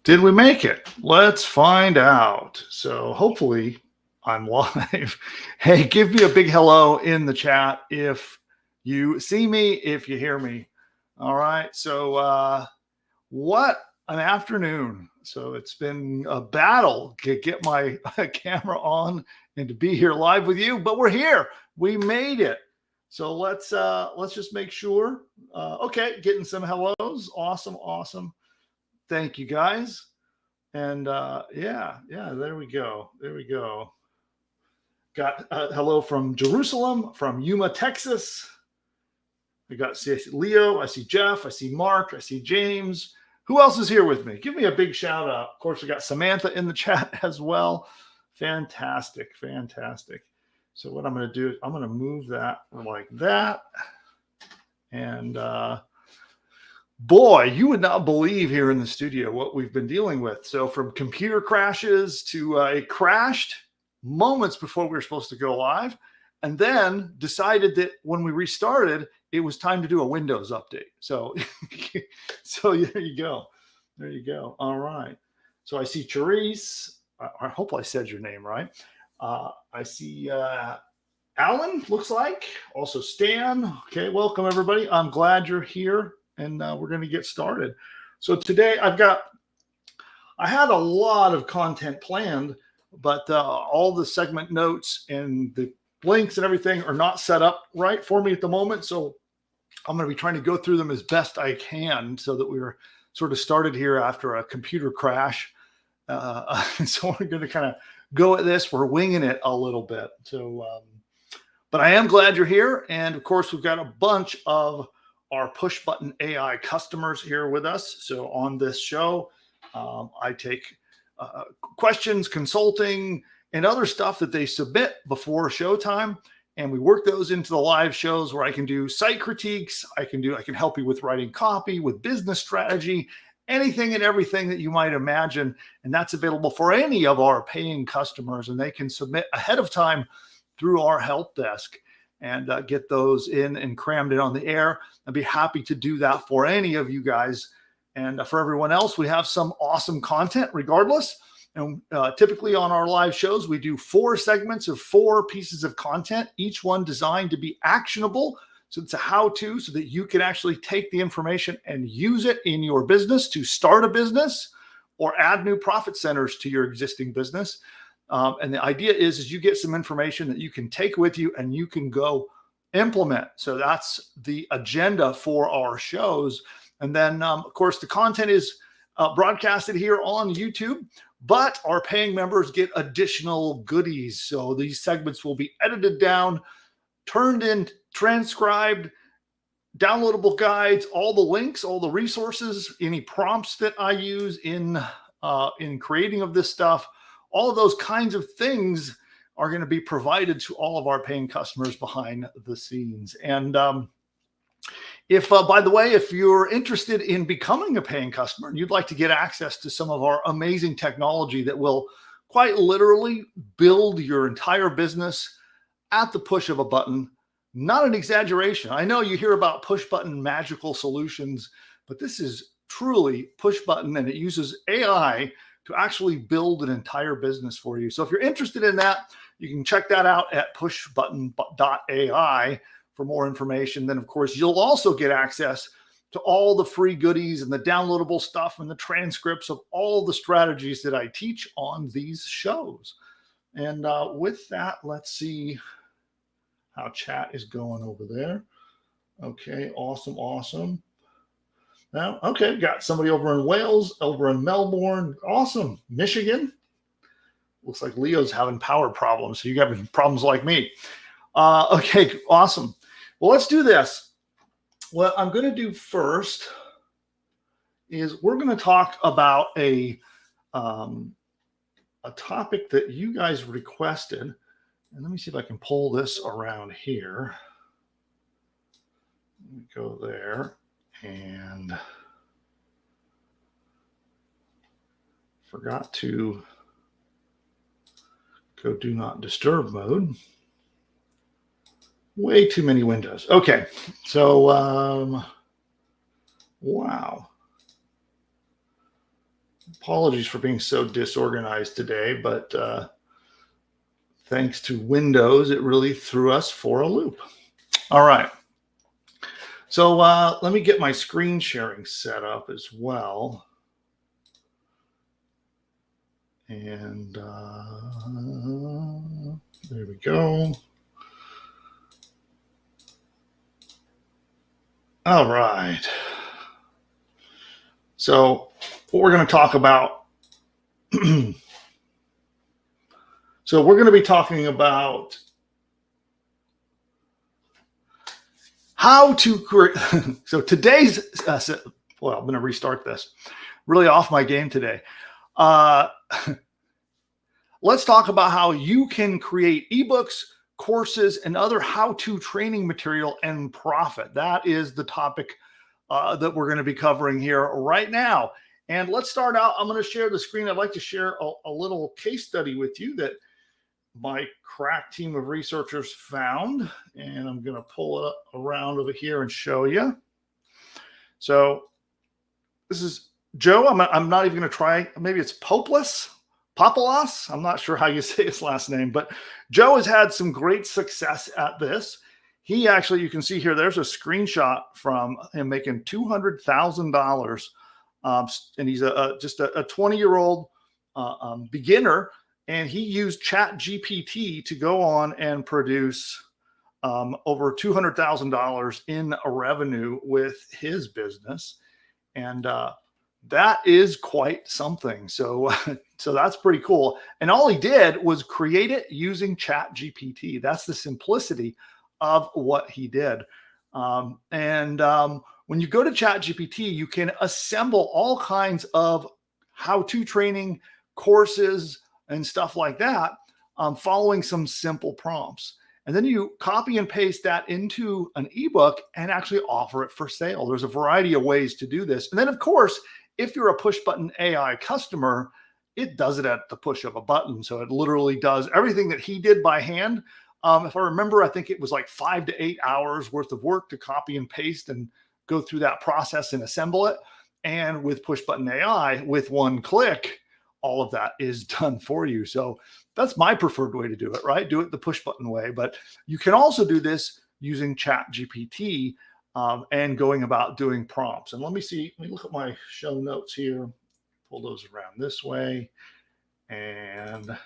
Did we make it? Let's find out. So hopefully I'm live. Hey, give me a big hello in the chat if you see me, if you hear me. All right. So what an afternoon. So it's been a battle to get my camera on and to be here live with you, but we're here. We made it. So let's just make sure. Okay, getting some hellos. Awesome. Thank you guys. And yeah, there we go. Got hello from Jerusalem, from Yuma, Texas. We got see Leo, I see Jeff, I see Mark, I see James. Who else is here with me? Give me a big shout out. Of course, we got Samantha in the chat as well. Fantastic. So what I'm going to do is I'm going to move that like that. And boy, you would not believe here in the studio what we've been dealing with. So from computer crashes to it crashed moments before we were supposed to go live, and then decided that when we restarted, it was time to do a Windows update. So, so there you go. All right. So I see Therese. I hope I said your name right. I see Alan, looks like. Also Stan. Okay, welcome everybody. I'm glad you're here. And we're going to get started. So today I had a lot of content planned, but all the segment notes and the links and everything are not set up right for me at the moment. So I'm going to be trying to go through them as best I can so that we were sort of started here after a computer crash. So we're going to kind of go at this. We're winging it a little bit. So, but I am glad you're here. And of course, we've got a bunch of our push button AI customers here with us. So on this show, I take questions, consulting, and other stuff that they submit before showtime. And we work those into the live shows where I can do site critiques. I can help you with writing copy, with business strategy, anything and everything that you might imagine. And that's available for any of our paying customers. And they can submit ahead of time through our help desk and get those in and crammed in on the air. I'd be happy to do that for any of you guys. And for everyone else, we have some awesome content regardless. And typically on our live shows, we do 4 segments of 4 pieces of content, each one designed to be actionable. So it's a how-to so that you can actually take the information and use it in your business to start a business or add new profit centers to your existing business. And the idea is you get some information that you can take with you and you can go implement. So that's the agenda for our shows. And then, of course, the content is broadcasted here on YouTube, but our paying members get additional goodies. So these segments will be edited down, turned in, transcribed, downloadable guides, all the links, all the resources, any prompts that I use in creating of this stuff. All of those kinds of things are going to be provided to all of our paying customers behind the scenes. And if, by the way, if you're interested in becoming a paying customer and you'd like to get access to some of our amazing technology that will quite literally build your entire business at the push of a button, not an exaggeration. I know you hear about push button magical solutions, but this is truly push button, and it uses AI to actually build an entire business for you. So if you're interested in that, you can check that out at pushbutton.ai for more information. Then, of course, you'll also get access to all the free goodies and the downloadable stuff and the transcripts of all the strategies that I teach on these shows. And with that, let's see how chat is going over there. Okay, awesome. Now, okay, got somebody over in Wales, over in Melbourne. Awesome. Michigan. Looks like Leo's having power problems. So you got problems like me. Okay, awesome. Well, let's do this. What I'm going to do first is we're going to talk about a topic that you guys requested. And let me see if I can pull this around here. Let me go there. And forgot to go do not disturb mode. Way too many windows. Okay, so, wow. Apologies for being so disorganized today, but thanks to Windows, it really threw us for a loop. All right. So let me get my screen sharing set up as well. And there we go. All right. So what we're going to talk about. So we're going to be talking about how to create. So today's, well, I'm going to restart this. Really off my game today. Let's talk about how you can create ebooks, courses, and other how-to training material and profit. That is the topic that we're going to be covering here right now. And let's start out. I'm going to share the screen. I'd like to share a little case study with you that my crack team of researchers found. And I'm going to pull it around over here and show you. So this is Joe. I'm not even going to try. Maybe it's Popolas. I'm not sure how you say his last name, but Joe has had some great success at this. He actually, you can see here, there's a screenshot from him making $200,000. And he's just a 20-year-old beginner. And he used ChatGPT to go on and produce over $200,000 in revenue with his business. And that is quite something. So that's pretty cool. And all he did was create it using ChatGPT. That's the simplicity of what he did. When you go to ChatGPT, you can assemble all kinds of how-to training courses and stuff like that, following some simple prompts. And then you copy and paste that into an ebook and actually offer it for sale. There's a variety of ways to do this. And then, of course, if you're a push button AI customer, it does it at the push of a button. So it literally does everything that he did by hand. If I remember, I think it was like 5 to 8 hours worth of work to copy and paste and go through that process and assemble it. And with push button AI, with one click, all of that is done for you. So that's my preferred way to do it, right? Do it the push button way. But you can also do this using ChatGPT and going about doing prompts. And let me look at my show notes here, pull those around this way. And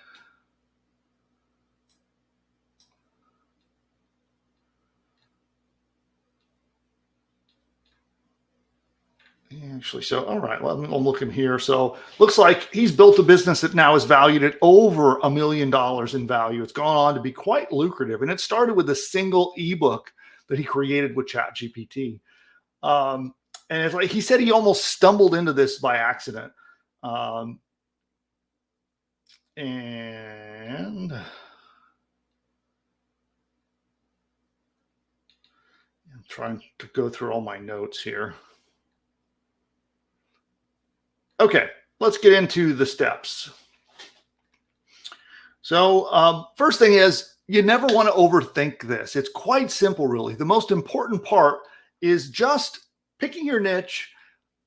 actually, so, all right, well, I'm looking here. So looks like he's built a business that now is valued at over $1 million in value. It's gone on to be quite lucrative. And it started with a single ebook that he created with ChatGPT. And it's like he said he almost stumbled into this by accident. And I'm trying to go through all my notes here. Okay, let's get into the steps. So first thing is, you never want to overthink this. It's quite simple, really. The most important part is just picking your niche,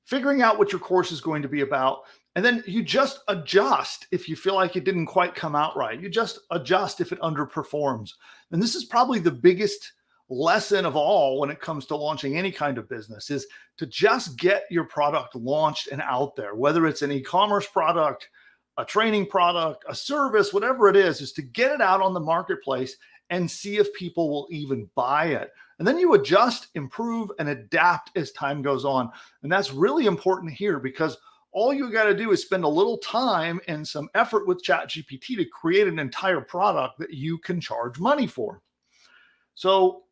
figuring out what your course is going to be about, and then you just adjust if you feel like it didn't quite come out right. You just adjust if it underperforms. And this is probably the biggest lesson of all when it comes to launching any kind of business, is to just get your product launched and out there, whether it's an e-commerce product, a training product, a service, whatever it is to get it out on the marketplace and see if people will even buy it. And then you adjust, improve, and adapt as time goes on. And that's really important here, because all you got to do is spend a little time and some effort with ChatGPT to create an entire product that you can charge money for. So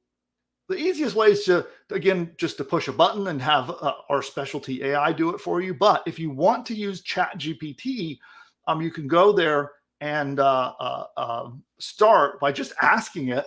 the easiest way is to, again, just to push a button and have our specialty AI do it for you. But if you want to use ChatGPT, you can go there and start by just asking it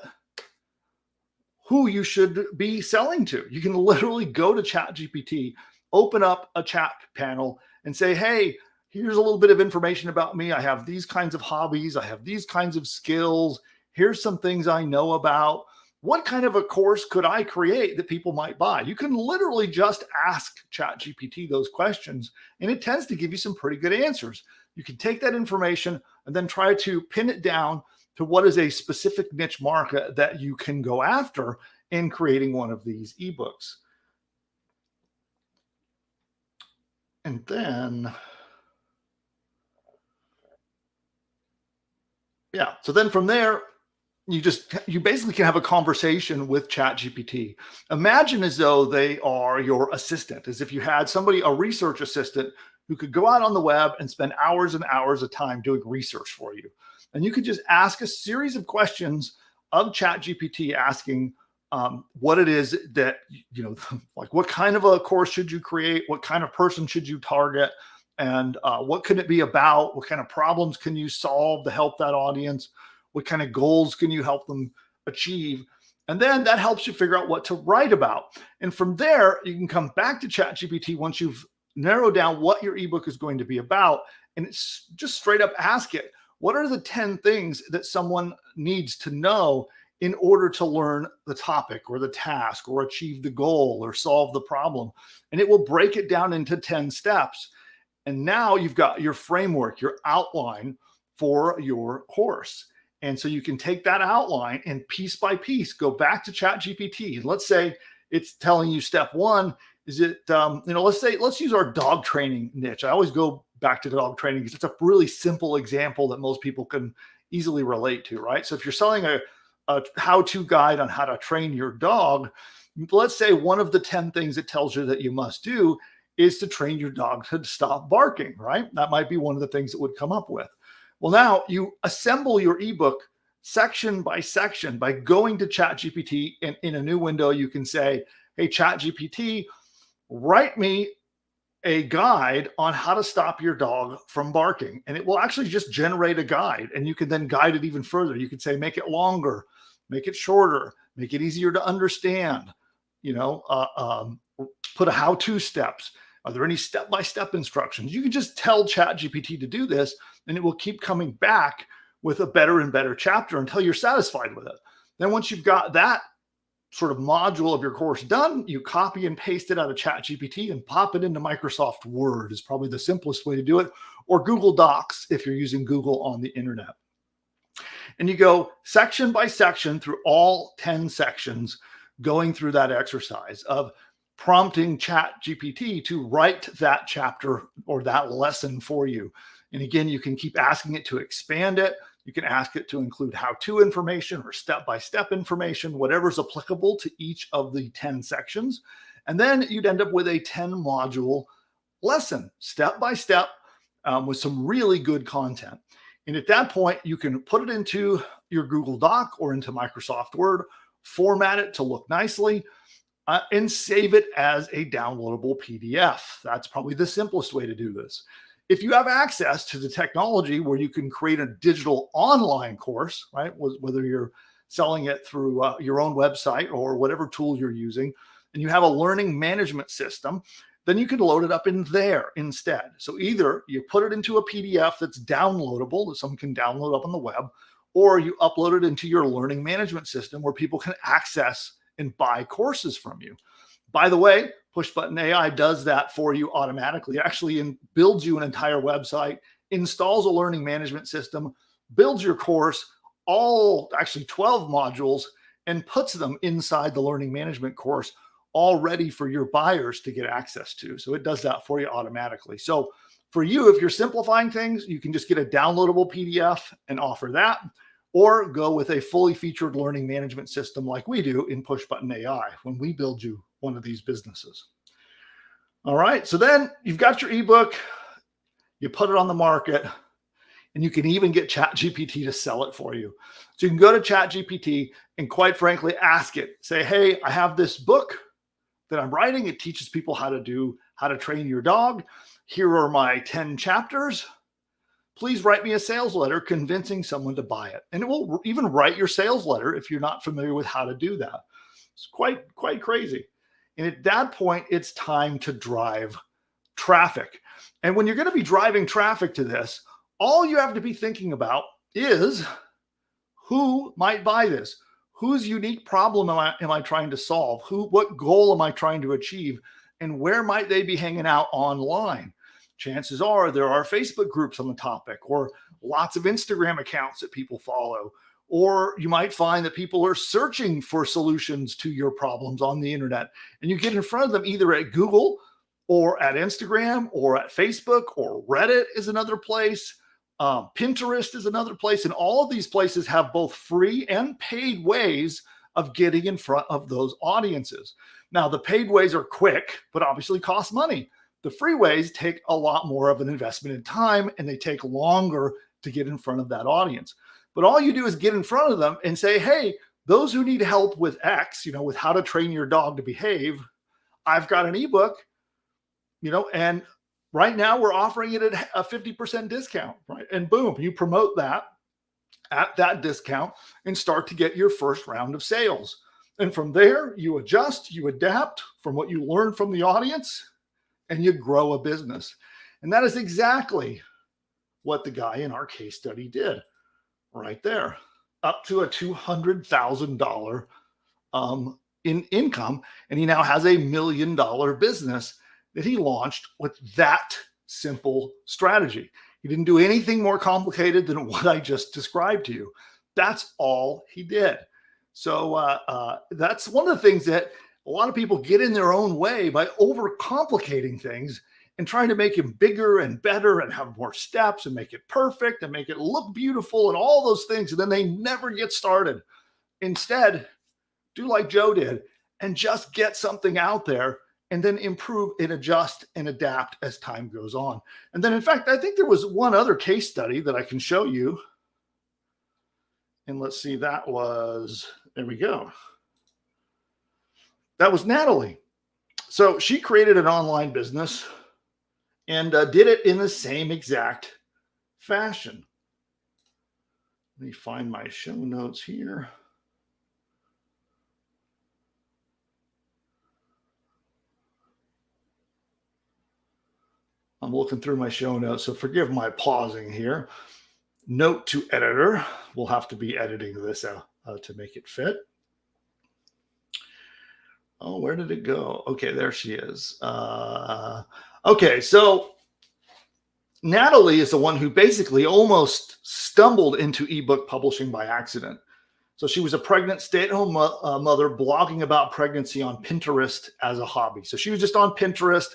who you should be selling to. You can literally go to ChatGPT, open up a chat panel and say, hey, here's a little bit of information about me. I have these kinds of hobbies. I have these kinds of skills. Here's some things I know about. what kind of a course could I create that people might buy? You can literally just ask ChatGPT those questions, and it tends to give you some pretty good answers. You can take that information and then try to pin it down to what is a specific niche market that you can go after in creating one of these ebooks. And then, yeah, so then from there, you basically can have a conversation with ChatGPT. Imagine as though they are your assistant, as if you had somebody, a research assistant, who could go out on the web and spend hours and hours of time doing research for you. And you could just ask a series of questions of ChatGPT, asking what it is that, like what kind of a course should you create? What kind of person should you target? And what could it be about? What kind of problems can you solve to help that audience? What kind of goals can you help them achieve? And then that helps you figure out what to write about. And from there, you can come back to ChatGPT once you've narrowed down what your ebook is going to be about. And it's just straight up ask it, what are the 10 things that someone needs to know in order to learn the topic or the task or achieve the goal or solve the problem? And it will break it down into 10 steps. And now you've got your framework, your outline for your course. And so you can take that outline and piece by piece go back to ChatGPT. And let's say it's telling you step one is it, let's use our dog training niche. I always go back to dog training because it's a really simple example that most people can easily relate to, right? So if you're selling a how-to guide on how to train your dog, let's say one of the 10 things it tells you that you must do is to train your dog to stop barking, right? That might be one of the things it would come up with. Well, now you assemble your ebook section by section by going to ChatGPT, and in a new window, you can say, hey, ChatGPT, write me a guide on how to stop your dog from barking. And it will actually just generate a guide, and you can then guide it even further. You could say, make it longer, make it shorter, make it easier to understand, put a how-to steps. Are there any step-by-step instructions? You can just tell ChatGPT to do this, and it will keep coming back with a better and better chapter until you're satisfied with it. Then once you've got that sort of module of your course done, you copy and paste it out of ChatGPT and pop it into Microsoft Word is probably the simplest way to do it, or Google Docs if you're using Google on the internet. And you go section by section through all 10 sections, going through that exercise of prompting ChatGPT to write that chapter or that lesson for you. And again, you can keep asking it to expand it. You can ask it to include how-to information or step-by-step information, whatever's applicable to each of the 10 sections. And then you'd end up with a 10-module lesson, step-by-step, with some really good content. And at that point, you can put it into your Google Doc or into Microsoft Word, format it to look nicely, and save it as a downloadable PDF. That's probably the simplest way to do this. If you have access to the technology where you can create a digital online course, right, whether you're selling it through your own website or whatever tool you're using, and you have a learning management system, then you can load it up in there instead. So either you put it into a PDF that's downloadable, that someone can download up on the web, or you upload it into your learning management system where people can access and buy courses from you. By the way, Push Button AI does that for you automatically. It actually builds you an entire website, installs a learning management system, builds your course, actually 12 modules, and puts them inside the learning management course, all ready for your buyers to get access to. So it does that for you automatically. So for you, if you're simplifying things, you can just get a downloadable PDF and offer that, or go with a fully featured learning management system like we do in Push Button AI when we build you one of these businesses. All right, so then you've got your ebook, you put it on the market, and you can even get ChatGPT to sell it for you. So you can go to ChatGPT and quite frankly, ask it, say, hey, I have this book that I'm writing. It teaches people how to train your dog. Here are my 10 chapters. Please write me a sales letter convincing someone to buy it. And it will even write your sales letter if you're not familiar with how to do that. It's quite crazy. And at that point, it's time to drive traffic. And when you're going to be driving traffic to this, all you have to be thinking about is who might buy this? Whose unique problem am I trying to solve? What goal am I trying to achieve? And where might they be hanging out online? Chances are there are Facebook groups on the topic, or lots of Instagram accounts that people follow. Or you might find that people are searching for solutions to your problems on the internet, and you get in front of them either at Google or at Instagram or at Facebook, or Reddit is another place. Pinterest is another place. And all of these places have both free and paid ways of getting in front of those audiences. Now, the paid ways are quick, but obviously cost money. The free ways take a lot more of an investment in time, and they take longer to get in front of that audience. But all you do is get in front of them and say, hey, those who need help with X, with how to train your dog to behave, I've got an ebook, and right now we're offering it at a 50% discount, right? And boom, you promote that at that discount and start to get your first round of sales. And from there, you adjust, you adapt from what you learn from the audience, and you grow a business. And that is exactly what the guy in our case study did right there, up to a $200,000 in income. And he now has a $1 million business that he launched with that simple strategy. He didn't do anything more complicated than what I just described to you. That's all he did. So that's one of the things that a lot of people get in their own way by overcomplicating things and trying to make them bigger and better and have more steps and make it perfect and make it look beautiful and all those things. And then they never get started. Instead, do like Joe did and just get something out there, and then improve and adjust and adapt as time goes on. And then, in fact, I think there was one other case study that I can show you. And let's see, there we go. That was Natalie. So she created an online business and did it in the same exact fashion. Let me find my show notes here. I'm looking through my show notes, so forgive my pausing here. Note to editor, we'll have to be editing this to make it fit. Oh, where did it go? Okay, there she is. Okay, so Natalie is the one who basically almost stumbled into ebook publishing by accident. So she was a pregnant stay-at-home mother blogging about pregnancy on Pinterest as a hobby. So she was just on Pinterest,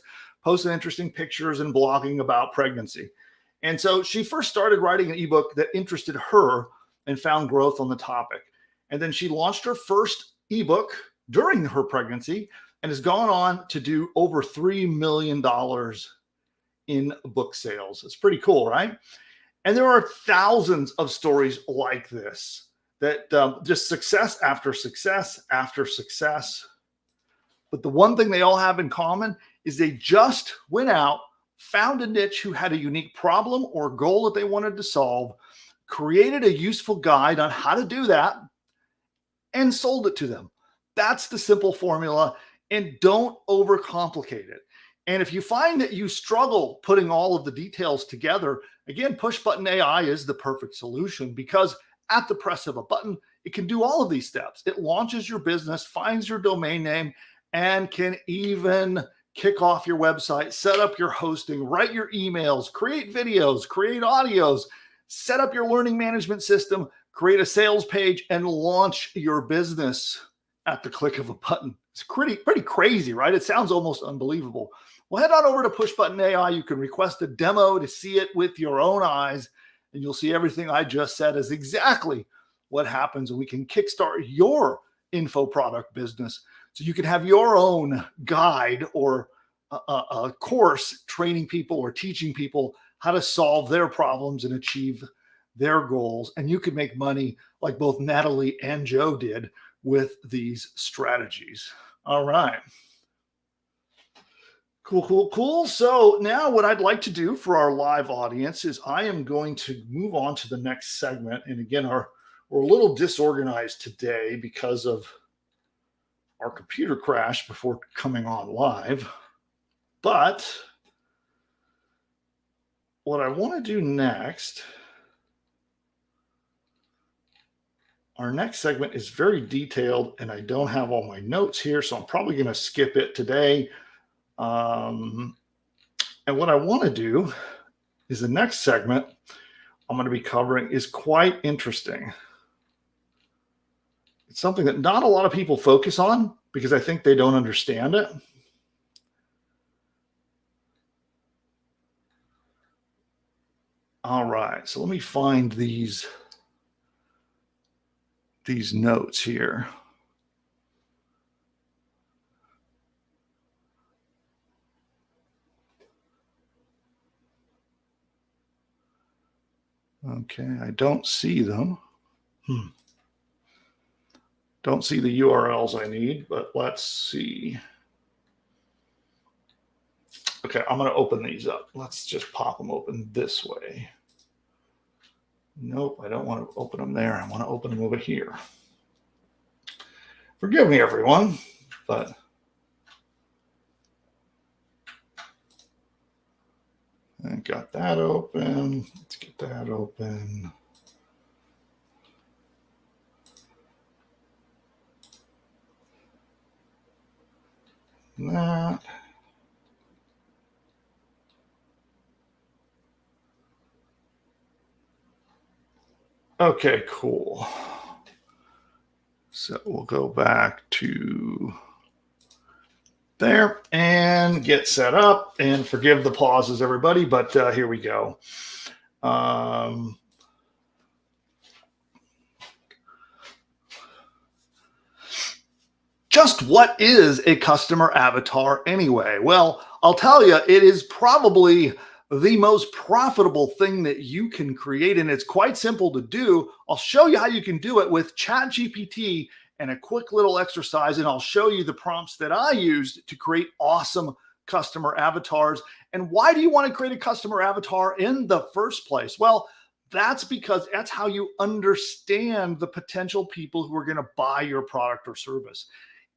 posting interesting pictures and blogging about pregnancy. And so she first started writing an ebook that interested her and found growth on the topic. And then she launched her first ebook during her pregnancy and has gone on to do over $3 million in book sales. It's pretty cool, right? And there are thousands of stories like this that just success after success after success. But the one thing they all have in common is they just went out, found a niche who had a unique problem or goal that they wanted to solve, created a useful guide on how to do that, and sold it to them. That's the simple formula, and don't overcomplicate it. And if you find that you struggle putting all of the details together, again, push button AI is the perfect solution, because at the press of a button, it can do all of these steps. It launches your business, finds your domain name, and can even kick off your website, set up your hosting, write your emails, create videos, create audios, set up your learning management system, create a sales page, and launch your business at the click of a button. It's pretty crazy, right? It sounds almost unbelievable. Well, head on over to Push Button AI. You can request a demo to see it with your own eyes, and you'll see everything I just said is exactly what happens, and we can kickstart your info product business so you can have your own guide or a course training people or teaching people how to solve their problems and achieve their goals. And you can make money like both Natalie and Joe did with these strategies. All right. Cool. So now what I'd like to do for our live audience is I am going to move on to the next segment. And again, we're a little disorganized today because of our computer crash before coming on live. But what I want to do next our next segment is very detailed, and I don't have all my notes here, so I'm probably going to skip it today. And what I want to do is the next segment I'm going to be covering is quite interesting. It's something that not a lot of people focus on because I think they don't understand it. All right, so let me find these notes here. Okay, I don't see them. Don't see the URLs I need, but let's see. Okay, I'm going to open these up. Let's just pop them open this way. Nope, I don't want to open them there. I want to open them over here. Forgive me, everyone, but I got that open. Let's get that open. That. Okay, cool. So we'll go back to there and get set up, and forgive the pauses, everybody, but here we go. Just what is a customer avatar anyway? Well, I'll tell you, it is probably the most profitable thing that you can create, and it's quite simple to do. I'll show you how you can do it with ChatGPT and a quick little exercise, and I'll show you the prompts that I used to create awesome customer avatars. And why do you want to create a customer avatar in the first place? Well, that's because that's how you understand the potential people who are going to buy your product or service.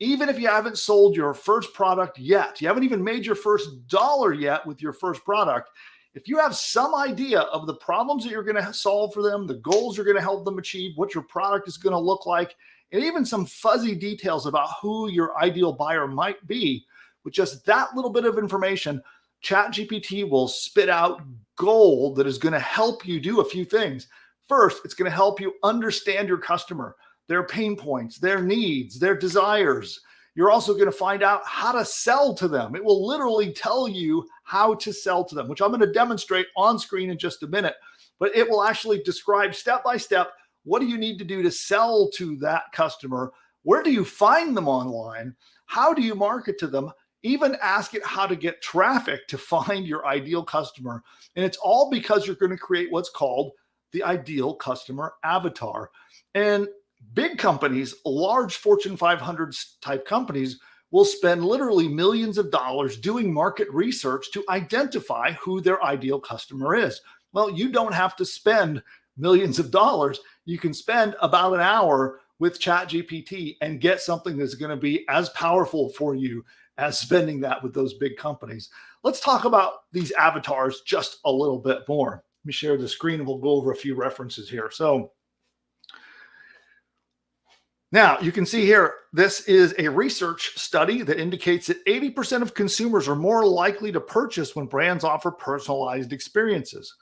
Even if you haven't sold your first product yet, you haven't even made your first dollar yet with your first product, if you have some idea of the problems that you're going to solve for them, the goals you're going to help them achieve, what your product is going to look like, and even some fuzzy details about who your ideal buyer might be, with just that little bit of information, ChatGPT will spit out gold that is going to help you do a few things. First, it's going to help you understand your customer, their pain points, their needs, their desires. You're also going to find out how to sell to them. It will literally tell you how to sell to them, which I'm going to demonstrate on screen in just a minute. But it will actually describe step by step, what do you need to do to sell to that customer? Where do you find them online? How do you market to them? Even ask it how to get traffic to find your ideal customer. And it's all because you're going to create what's called the ideal customer avatar. And big companies, large Fortune 500 type companies, will spend literally millions of dollars doing market research to identify who their ideal customer is. Well, you don't have to spend millions of dollars. You can spend about an hour with ChatGPT and get something that's going to be as powerful for you as spending that with those big companies. Let's talk about these avatars just a little bit more. Let me share the screen and we'll go over a few references here. So now you can see here, this is a research study that indicates that 80% of consumers are more likely to purchase when brands offer personalized experiences.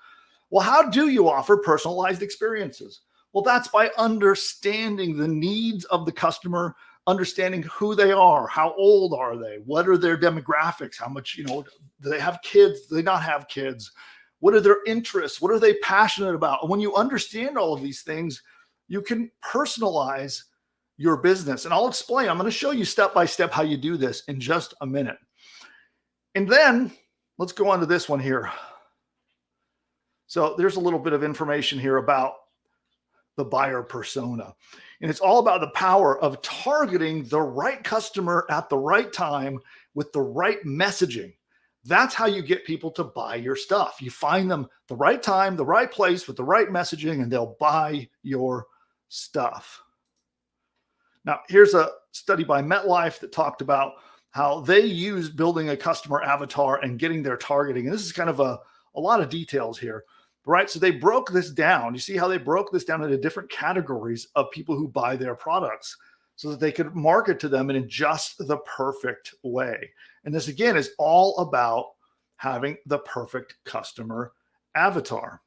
Well, how do you offer personalized experiences? Well, that's by understanding the needs of the customer, understanding who they are, how old are they, what are their demographics, how much, do they have kids, do they not have kids, what are their interests, what are they passionate about? And when you understand all of these things, you can personalize your business. And I'll explain, I'm going to show you step by step how you do this in just a minute. And then let's go on to this one here. So there's a little bit of information here about the buyer persona. And it's all about the power of targeting the right customer at the right time with the right messaging. That's how you get people to buy your stuff. You find them the right time, the right place with the right messaging, and they'll buy your stuff. Now, here's a study by MetLife that talked about how they use building a customer avatar and getting their targeting. And this is kind of a lot of details here. right? So they broke this down. You see how they broke this down into different categories of people who buy their products so that they could market to them in just the perfect way. And this, again, is all about having the perfect customer avatar.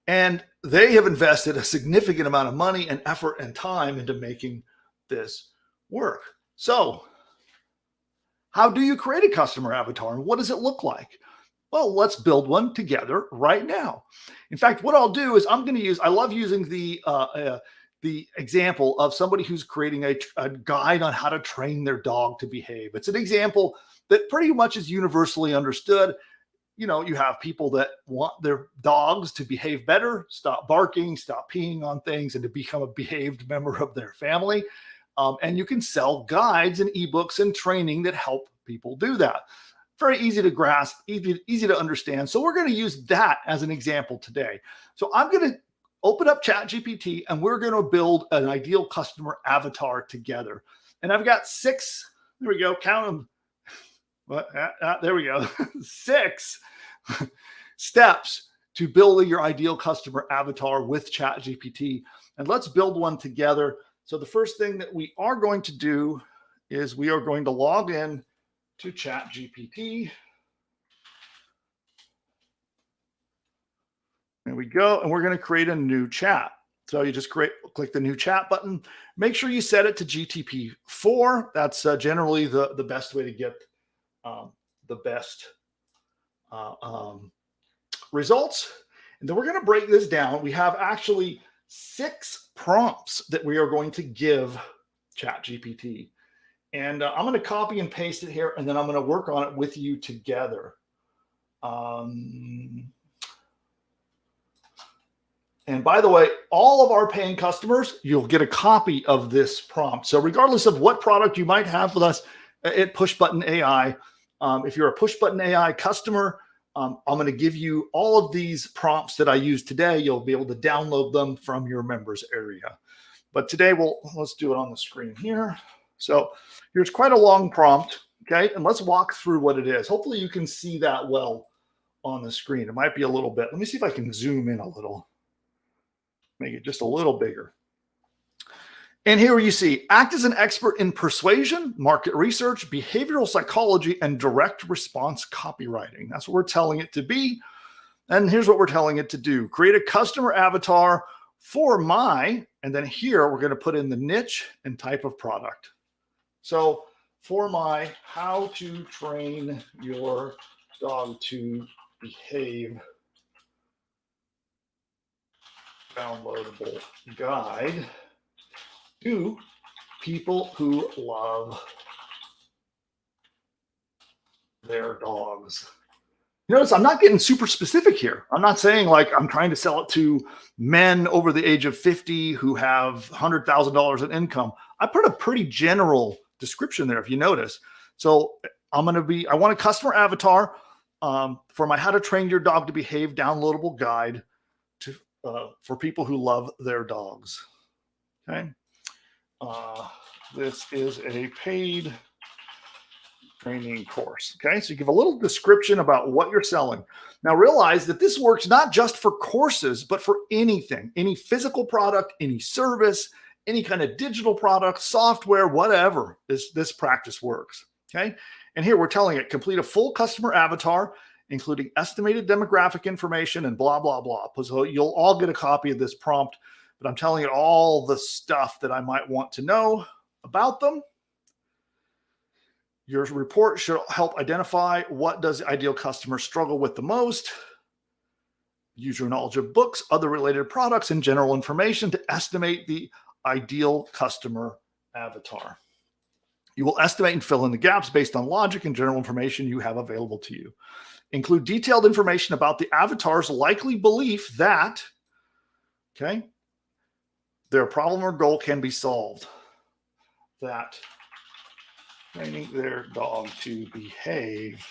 And they have invested a significant amount of money and effort and time into making this work. So how do you create a customer avatar and what does it look like? Well, let's build one together right now. In fact, what I'll do is I love using the example of somebody who's creating a guide on how to train their dog to behave. It's an example that pretty much is universally understood. You know, you have people that want their dogs to behave better, stop barking, stop peeing on things, and to become a behaved member of their family. And you can sell guides and ebooks and training that help people do that. Very easy to grasp, easy to understand. So we're going to use that as an example today. So I'm going to open up ChatGPT and we're going to build an ideal customer avatar together. And I've got 6, there we go, count them. There we go, 6 steps to building your ideal customer avatar with ChatGPT. And let's build one together. So the first thing that we are going to do is we are going to log in to ChatGPT. There we go. And we're going to create a new chat. So you just click the new chat button. Make sure you set it to GTP4. That's generally the best way to get the best results. And then we're going to break this down. We have actually 6 prompts that we are going to give ChatGPT. And I'm going to copy and paste it here, and then I'm going to work on it with you together. And by the way, all of our paying customers, you'll get a copy of this prompt. So regardless of what product you might have with us at Push Button AI, if you're a Push Button AI customer, I'm going to give you all of these prompts that I use today. You'll be able to download them from your members area. But today, let's do it on the screen here. So here's quite a long prompt, okay? And let's walk through what it is. Hopefully you can see that well on the screen. It might be a little bit. Let me see if I can zoom in a little. Make it just a little bigger. And here you see, act as an expert in persuasion, market research, behavioral psychology, and direct response copywriting. That's what we're telling it to be. And here's what we're telling it to do. Create a customer avatar for and then here we're going to put in the niche and type of product. So for my how to train your dog to behave downloadable guide to people who love their dogs. Notice I'm not getting super specific here. I'm not saying like I'm trying to sell it to men over the age of 50 who have $100,000 in income. I put a pretty general description there, if you notice. So I want a customer avatar for my how to train your dog to behave downloadable guide for people who love their dogs. Okay. This is a paid training course. Okay. So you give a little description about what you're selling. Now realize that this works not just for courses, but for anything, any physical product, any service, any kind of digital product, software, whatever, this practice works. Okay. And here we're telling it complete a full customer avatar, including estimated demographic information and blah, blah, blah. So you'll all get a copy of this prompt, but I'm telling it all the stuff that I might want to know about them. Your report should help identify what does the ideal customer struggle with the most. Use your knowledge of books, other related products, and general information to estimate the ideal customer avatar. You will estimate and fill in the gaps based on logic and general information you have available to you. Include detailed information about the avatar's likely belief that, okay, their problem or goal can be solved. That training their dog to behave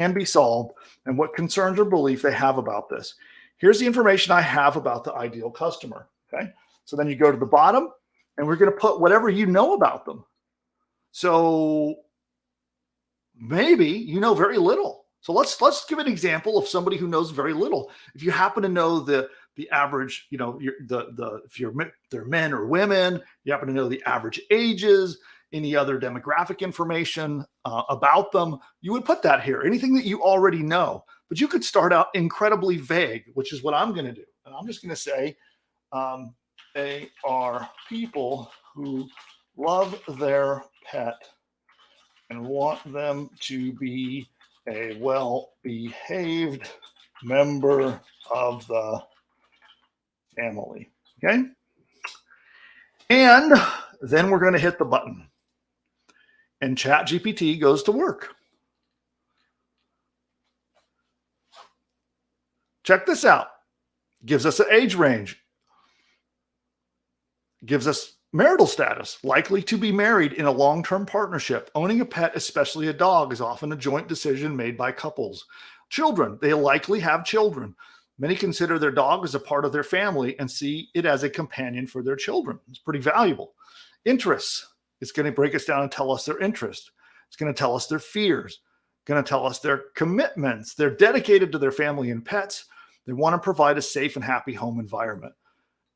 can be solved, and what concerns or belief they have about this. Here's the information I have about the ideal customer. Okay, so then you go to the bottom, and we're going to put whatever you know about them. So maybe you know very little. So let's give an example of somebody who knows very little. If you happen to know the average, if they're men or women, you happen to know the average ages, any other demographic information about them, you would put that here. Anything that you already know, but you could start out incredibly vague, which is what I'm going to do. And I'm just going to say, they are people who love their pet and want them to be a well-behaved member of the family. Okay. And then we're going to hit the button. And ChatGPT goes to work. Check this out. Gives us an age range. Gives us marital status, likely to be married in a long-term partnership. Owning a pet, especially a dog, is often a joint decision made by couples. Children, they likely have children. Many consider their dog as a part of their family and see it as a companion for their children. It's pretty valuable. Interests, it's going to break us down and tell us their interest. It's going to tell us their fears, going to tell us their commitments. They're dedicated to their family and pets. They want to provide a safe and happy home environment.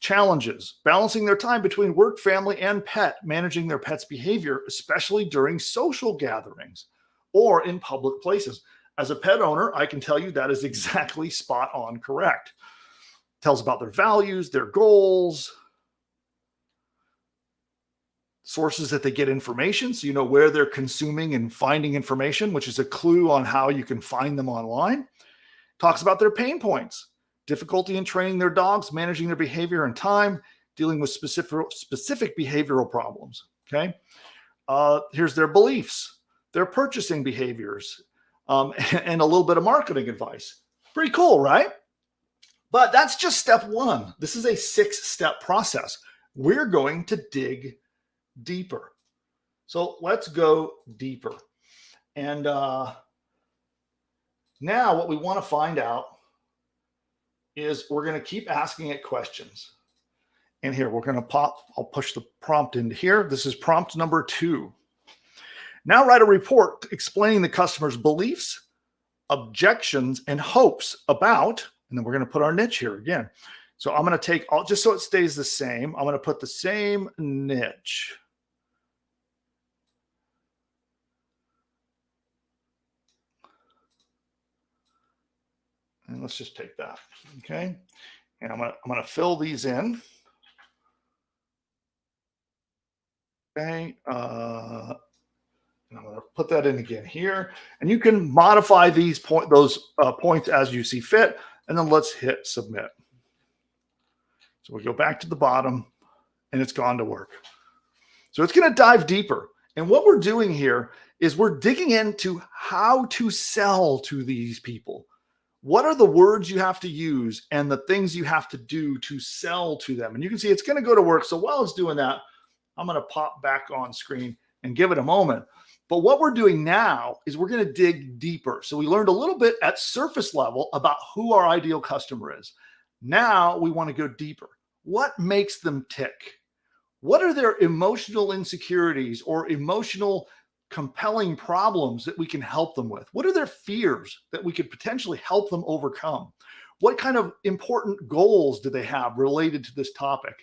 Challenges, balancing their time between work, family, and pet, managing their pet's behavior, especially during social gatherings or in public places. As a pet owner, I can tell you that is exactly spot on correct. Tells about their values, their goals, sources that they get information, so you know where they're consuming and finding information, which is a clue on how you can find them online. Talks about their pain points, difficulty in training their dogs, managing their behavior and time, dealing with specific behavioral problems. Okay. Here's their beliefs, their purchasing behaviors, and a little bit of marketing advice. Pretty cool, right? But that's just step one. This is a 6-step process. We're going to dig deeper. So let's go deeper. And now what we want to find out is we're going to keep asking it questions. And here we're going to I'll push the prompt into here. This is prompt number 2. Now write a report explaining the customer's beliefs, objections, and hopes about, and then we're going to put our niche here again. So I'm going to take all, just so it stays the same, I'm going to put the same niche. And let's just take that, okay? And I'm gonna fill these in. Okay, and I'm gonna put that in again here. And you can modify these points as you see fit, and then let's hit submit. So we go back to the bottom, and it's gone to work. So it's gonna dive deeper. And what we're doing here is we're digging into how to sell to these people. What are the words you have to use and the things you have to do to sell to them? And you can see it's going to go to work. So while it's doing that, I'm going to pop back on screen and give it a moment. But what we're doing now is we're going to dig deeper. So we learned a little bit at surface level about who our ideal customer is. Now we want to go deeper. What makes them tick? What are their emotional insecurities or emotional compelling problems that we can help them with? What are their fears that we could potentially help them overcome? What kind of important goals do they have related to this topic?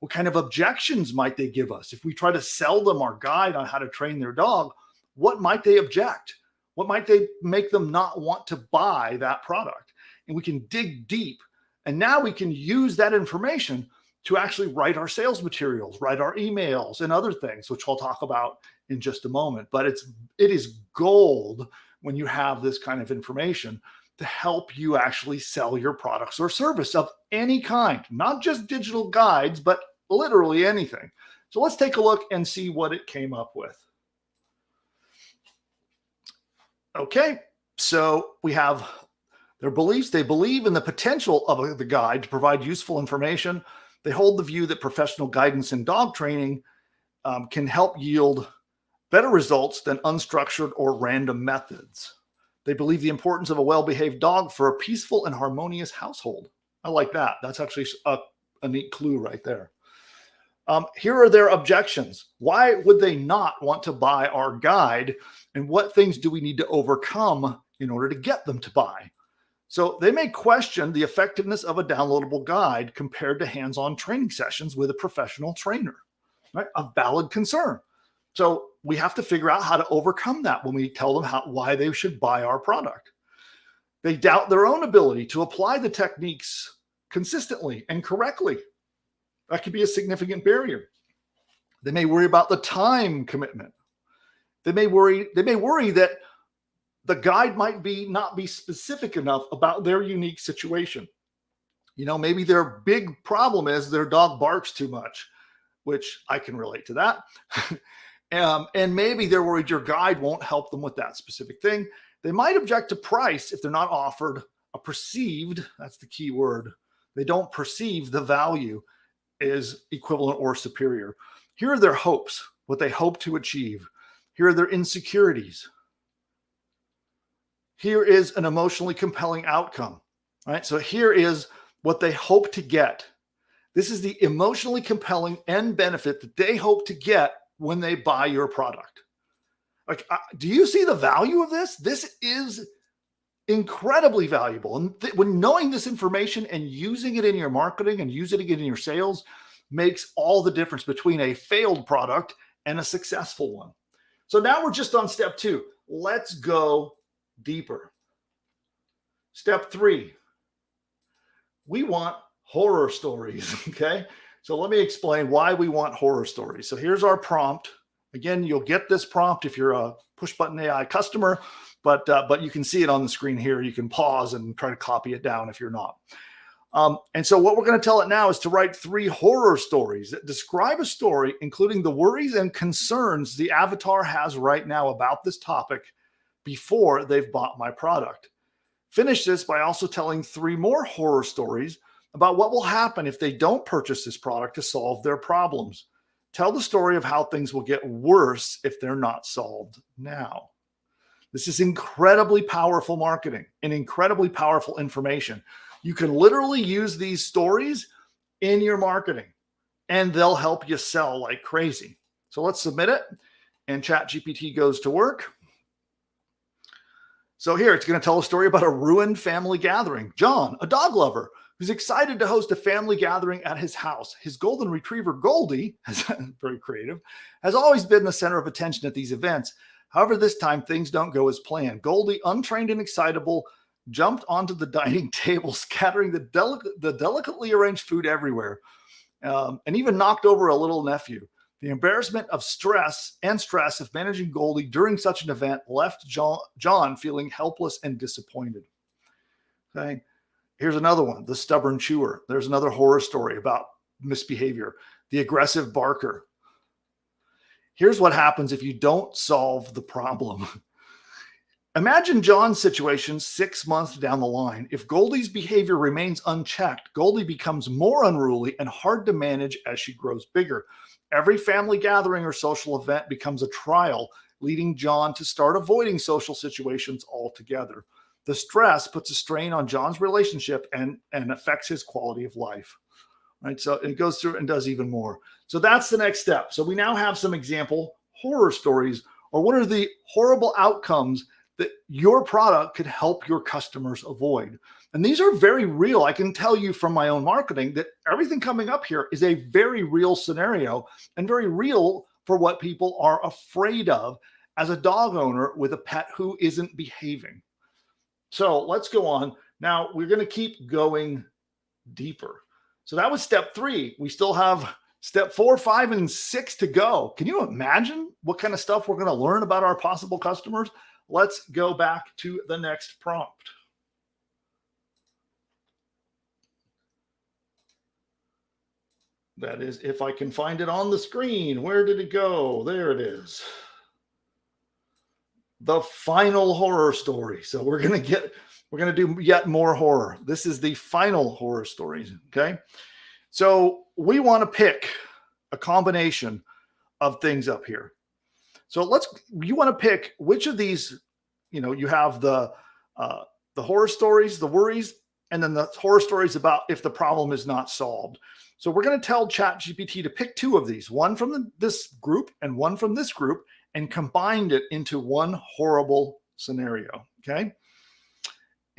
What kind of objections might they give us? If we try to sell them our guide on how to train their dog, what might they object? What might they make them not want to buy that product? And we can dig deep. And now we can use that information to actually write our sales materials, write our emails and other things, which I'll talk about in just a moment. But it is gold when you have this kind of information to help you actually sell your products or service of any kind, not just digital guides, but literally anything. So let's take a look and see what it came up with. Okay, so we have their beliefs. They believe in the potential of the guide to provide useful information. They hold the view that professional guidance in dog training can help yield better results than unstructured or random methods. They believe the importance of a well-behaved dog for a peaceful and harmonious household. I like that. That's actually a neat clue right there. Here are their objections. Why would they not want to buy our guide? And what things do we need to overcome in order to get them to buy. So they may question the effectiveness of a downloadable guide compared to hands-on training sessions with a professional trainer, right? A valid concern. So we have to figure out how to overcome that when we tell them why they should buy our product. They doubt their own ability to apply the techniques consistently and correctly. That could be a significant barrier. They may worry about the time commitment. They may worry that the guide might not be specific enough about their unique situation. Maybe their big problem is their dog barks too much, which I can relate to that. And maybe they're worried your guide won't help them with that specific thing. They might object to price if they're not offered a perceived, that's the key word. They don't perceive the value is equivalent or superior. Here are their hopes, what they hope to achieve. Here are their insecurities. Here is an emotionally compelling outcome, right? So here is what they hope to get. This is the emotionally compelling end benefit that they hope to get when they buy your product. Like, do you see the value of this? This is incredibly valuable. And when knowing this information and using it in your marketing and using it in your sales makes all the difference between a failed product and a successful one. So now we're just on step 2. Let's go deeper. Step 3, we want horror stories, okay? So let me explain why we want horror stories. So here's our prompt. Again, you'll get this prompt if you're a Push Button AI customer, but you can see it on the screen here. You can pause and try to copy it down if you're not. And so what we're going to tell it now is to write 3 horror stories that describe a story, including the worries and concerns the avatar has right now about this topic before they've bought my product. Finish this by also telling 3 more horror stories about what will happen if they don't purchase this product to solve their problems. Tell the story of how things will get worse if they're not solved now. This is incredibly powerful marketing and incredibly powerful information. You can literally use these stories in your marketing and they'll help you sell like crazy. So let's submit it and ChatGPT goes to work. So here it's going to tell a story about a ruined family gathering. John, a dog lover, who's excited to host a family gathering at his house. His golden retriever, Goldie, very creative, has always been the center of attention at these events. However, this time things don't go as planned. Goldie, untrained and excitable, jumped onto the dining table, scattering the delicately arranged food everywhere, and even knocked over a little nephew. The embarrassment of stress of managing Goldie during such an event left John feeling helpless and disappointed. Okay. Here's another one, the stubborn chewer. There's another horror story about misbehavior. The aggressive barker. Here's what happens if you don't solve the problem. Imagine John's situation 6 months down the line. If Goldie's behavior remains unchecked, Goldie becomes more unruly and hard to manage as she grows bigger. Every family gathering or social event becomes a trial, leading John to start avoiding social situations altogether. The stress puts a strain on John's relationship and affects his quality of life. Right? So it goes through and does even more. So that's the next step. So we now have some example horror stories, or what are the horrible outcomes that your product could help your customers avoid. And these are very real. I can tell you from my own marketing that everything coming up here is a very real scenario and very real for what people are afraid of as a dog owner with a pet who isn't behaving. So let's go on. Now we're going to keep going deeper. So that was step 3. We still have step 4, 5, and 6 to go. Can you imagine what kind of stuff we're going to learn about our possible customers? Let's go back to the next prompt. That is, if I can find it on the screen. Where did it go? There it is. The final horror story. So we're going to do yet more horror. This is the final horror stories. Okay. So we want to pick a combination of things up here. So you want to pick which of these, you have the horror stories, the worries, and then the horror stories about if the problem is not solved. So we're going to tell ChatGPT to pick 2 of these, one from this group and one from this group, and combine it into one horrible scenario. Okay.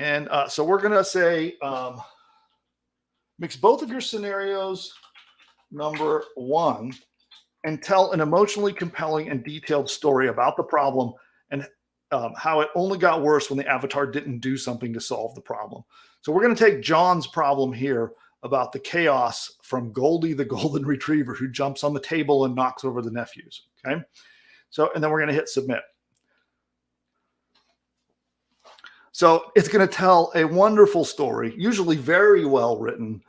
And so we're going to say mix both of your scenarios, number one, and tell an emotionally compelling and detailed story about the problem and how it only got worse when the avatar didn't do something to solve the problem. So we're going to take John's problem here about the chaos from Goldie, the golden retriever, who jumps on the table and knocks over the nephews. Okay. So, and then we're going to hit submit. So it's going to tell a wonderful story, usually very well written.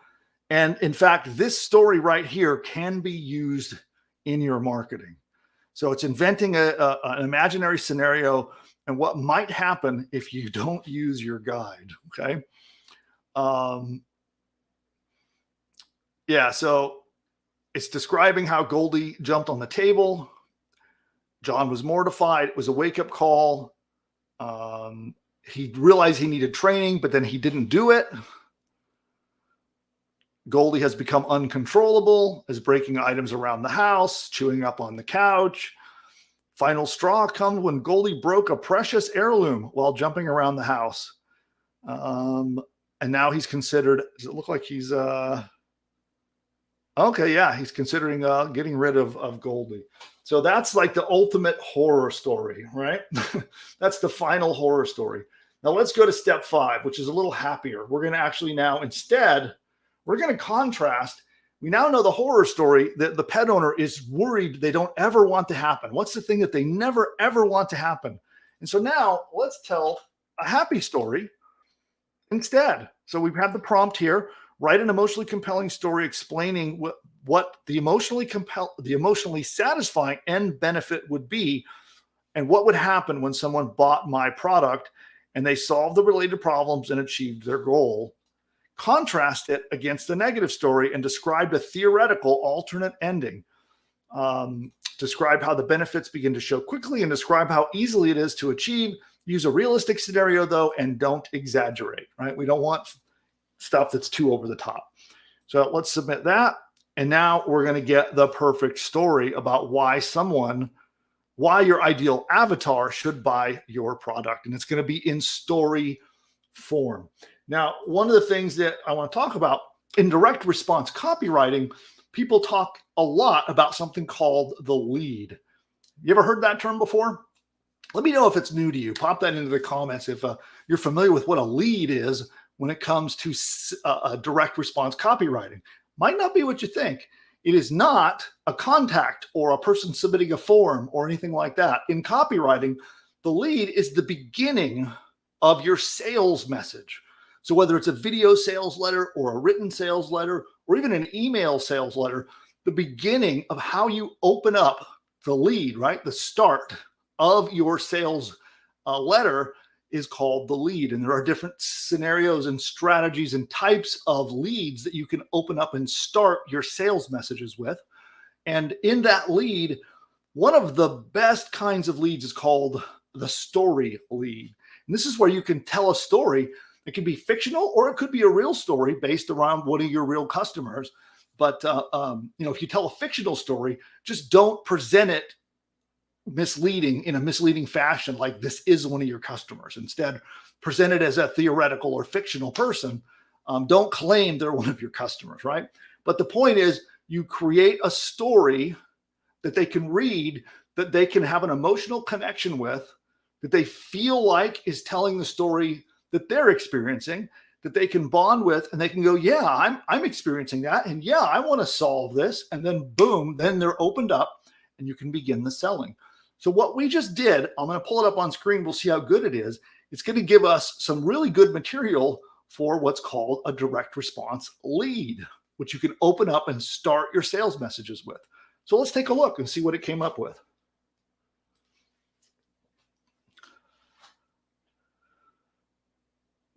And in fact, this story right here can be used in your marketing. So it's inventing an imaginary scenario and what might happen if you don't use your guide. Okay. Yeah. So it's describing how Goldie jumped on the table. John was mortified. It was a wake-up call. He realized he needed training, but then he didn't do it. Goldie has become uncontrollable, is breaking items around the house, chewing up on the couch. Final straw comes when Goldie broke a precious heirloom while jumping around the house. And now he's considered, does it look like he's, okay, yeah, he's considering getting rid of Goldie. So that's like the ultimate horror story, right? That's the final horror story. Now let's go to step 5, which is a little happier. We're going to actually now, instead, we're going to contrast. We now know the horror story that the pet owner is worried they don't ever want to happen. What's the thing that they never, ever want to happen? And so now let's tell a happy story instead. So we have the prompt here. Write an emotionally compelling story explaining what the emotionally satisfying end benefit would be and what would happen when someone bought my product and they solved the related problems and achieved their goal. Contrast it against the negative story and describe a theoretical alternate ending. Describe how the benefits begin to show quickly and describe how easily it is to achieve. Use a realistic scenario, though, and don't exaggerate, right? We don't want stuff that's too over the top. So let's submit that. And now we're going to get the perfect story about why your ideal avatar should buy your product. And it's going to be in story form. Now, one of the things that I want to talk about in direct response copywriting, people talk a lot about something called the lead. You ever heard that term before? Let me know if it's new to you. Pop that into the comments if you're familiar with what a lead is when it comes to direct response copywriting. Might not be what you think. It is not a contact or a person submitting a form or anything like that. In copywriting, the lead is the beginning of your sales message. So whether it's a video sales letter or a written sales letter or even an email sales letter, the beginning of how you open up the lead, right? The start of your sales letter is called the lead. And there are different scenarios and strategies and types of leads that you can open up and start your sales messages with. And in that lead, one of the best kinds of leads is called the story lead. And this is where you can tell a story. It can be fictional or it could be a real story based around one of your real customers. But if you tell a fictional story, just don't present it in a misleading fashion like this is one of your customers. Instead, present it as a theoretical or fictional person. Don't claim they're one of your customers, right? But the point is you create a story that they can read, that they can have an emotional connection with, that they feel like is telling the story that they're experiencing, that they can bond with, and they can go, yeah, I'm experiencing that. And yeah, I want to solve this. And then boom, then they're opened up and you can begin the selling. So what we just did, I'm going to pull it up on screen. We'll see how good it is. It's going to give us some really good material for what's called a direct response lead, which you can open up and start your sales messages with. So let's take a look and see what it came up with.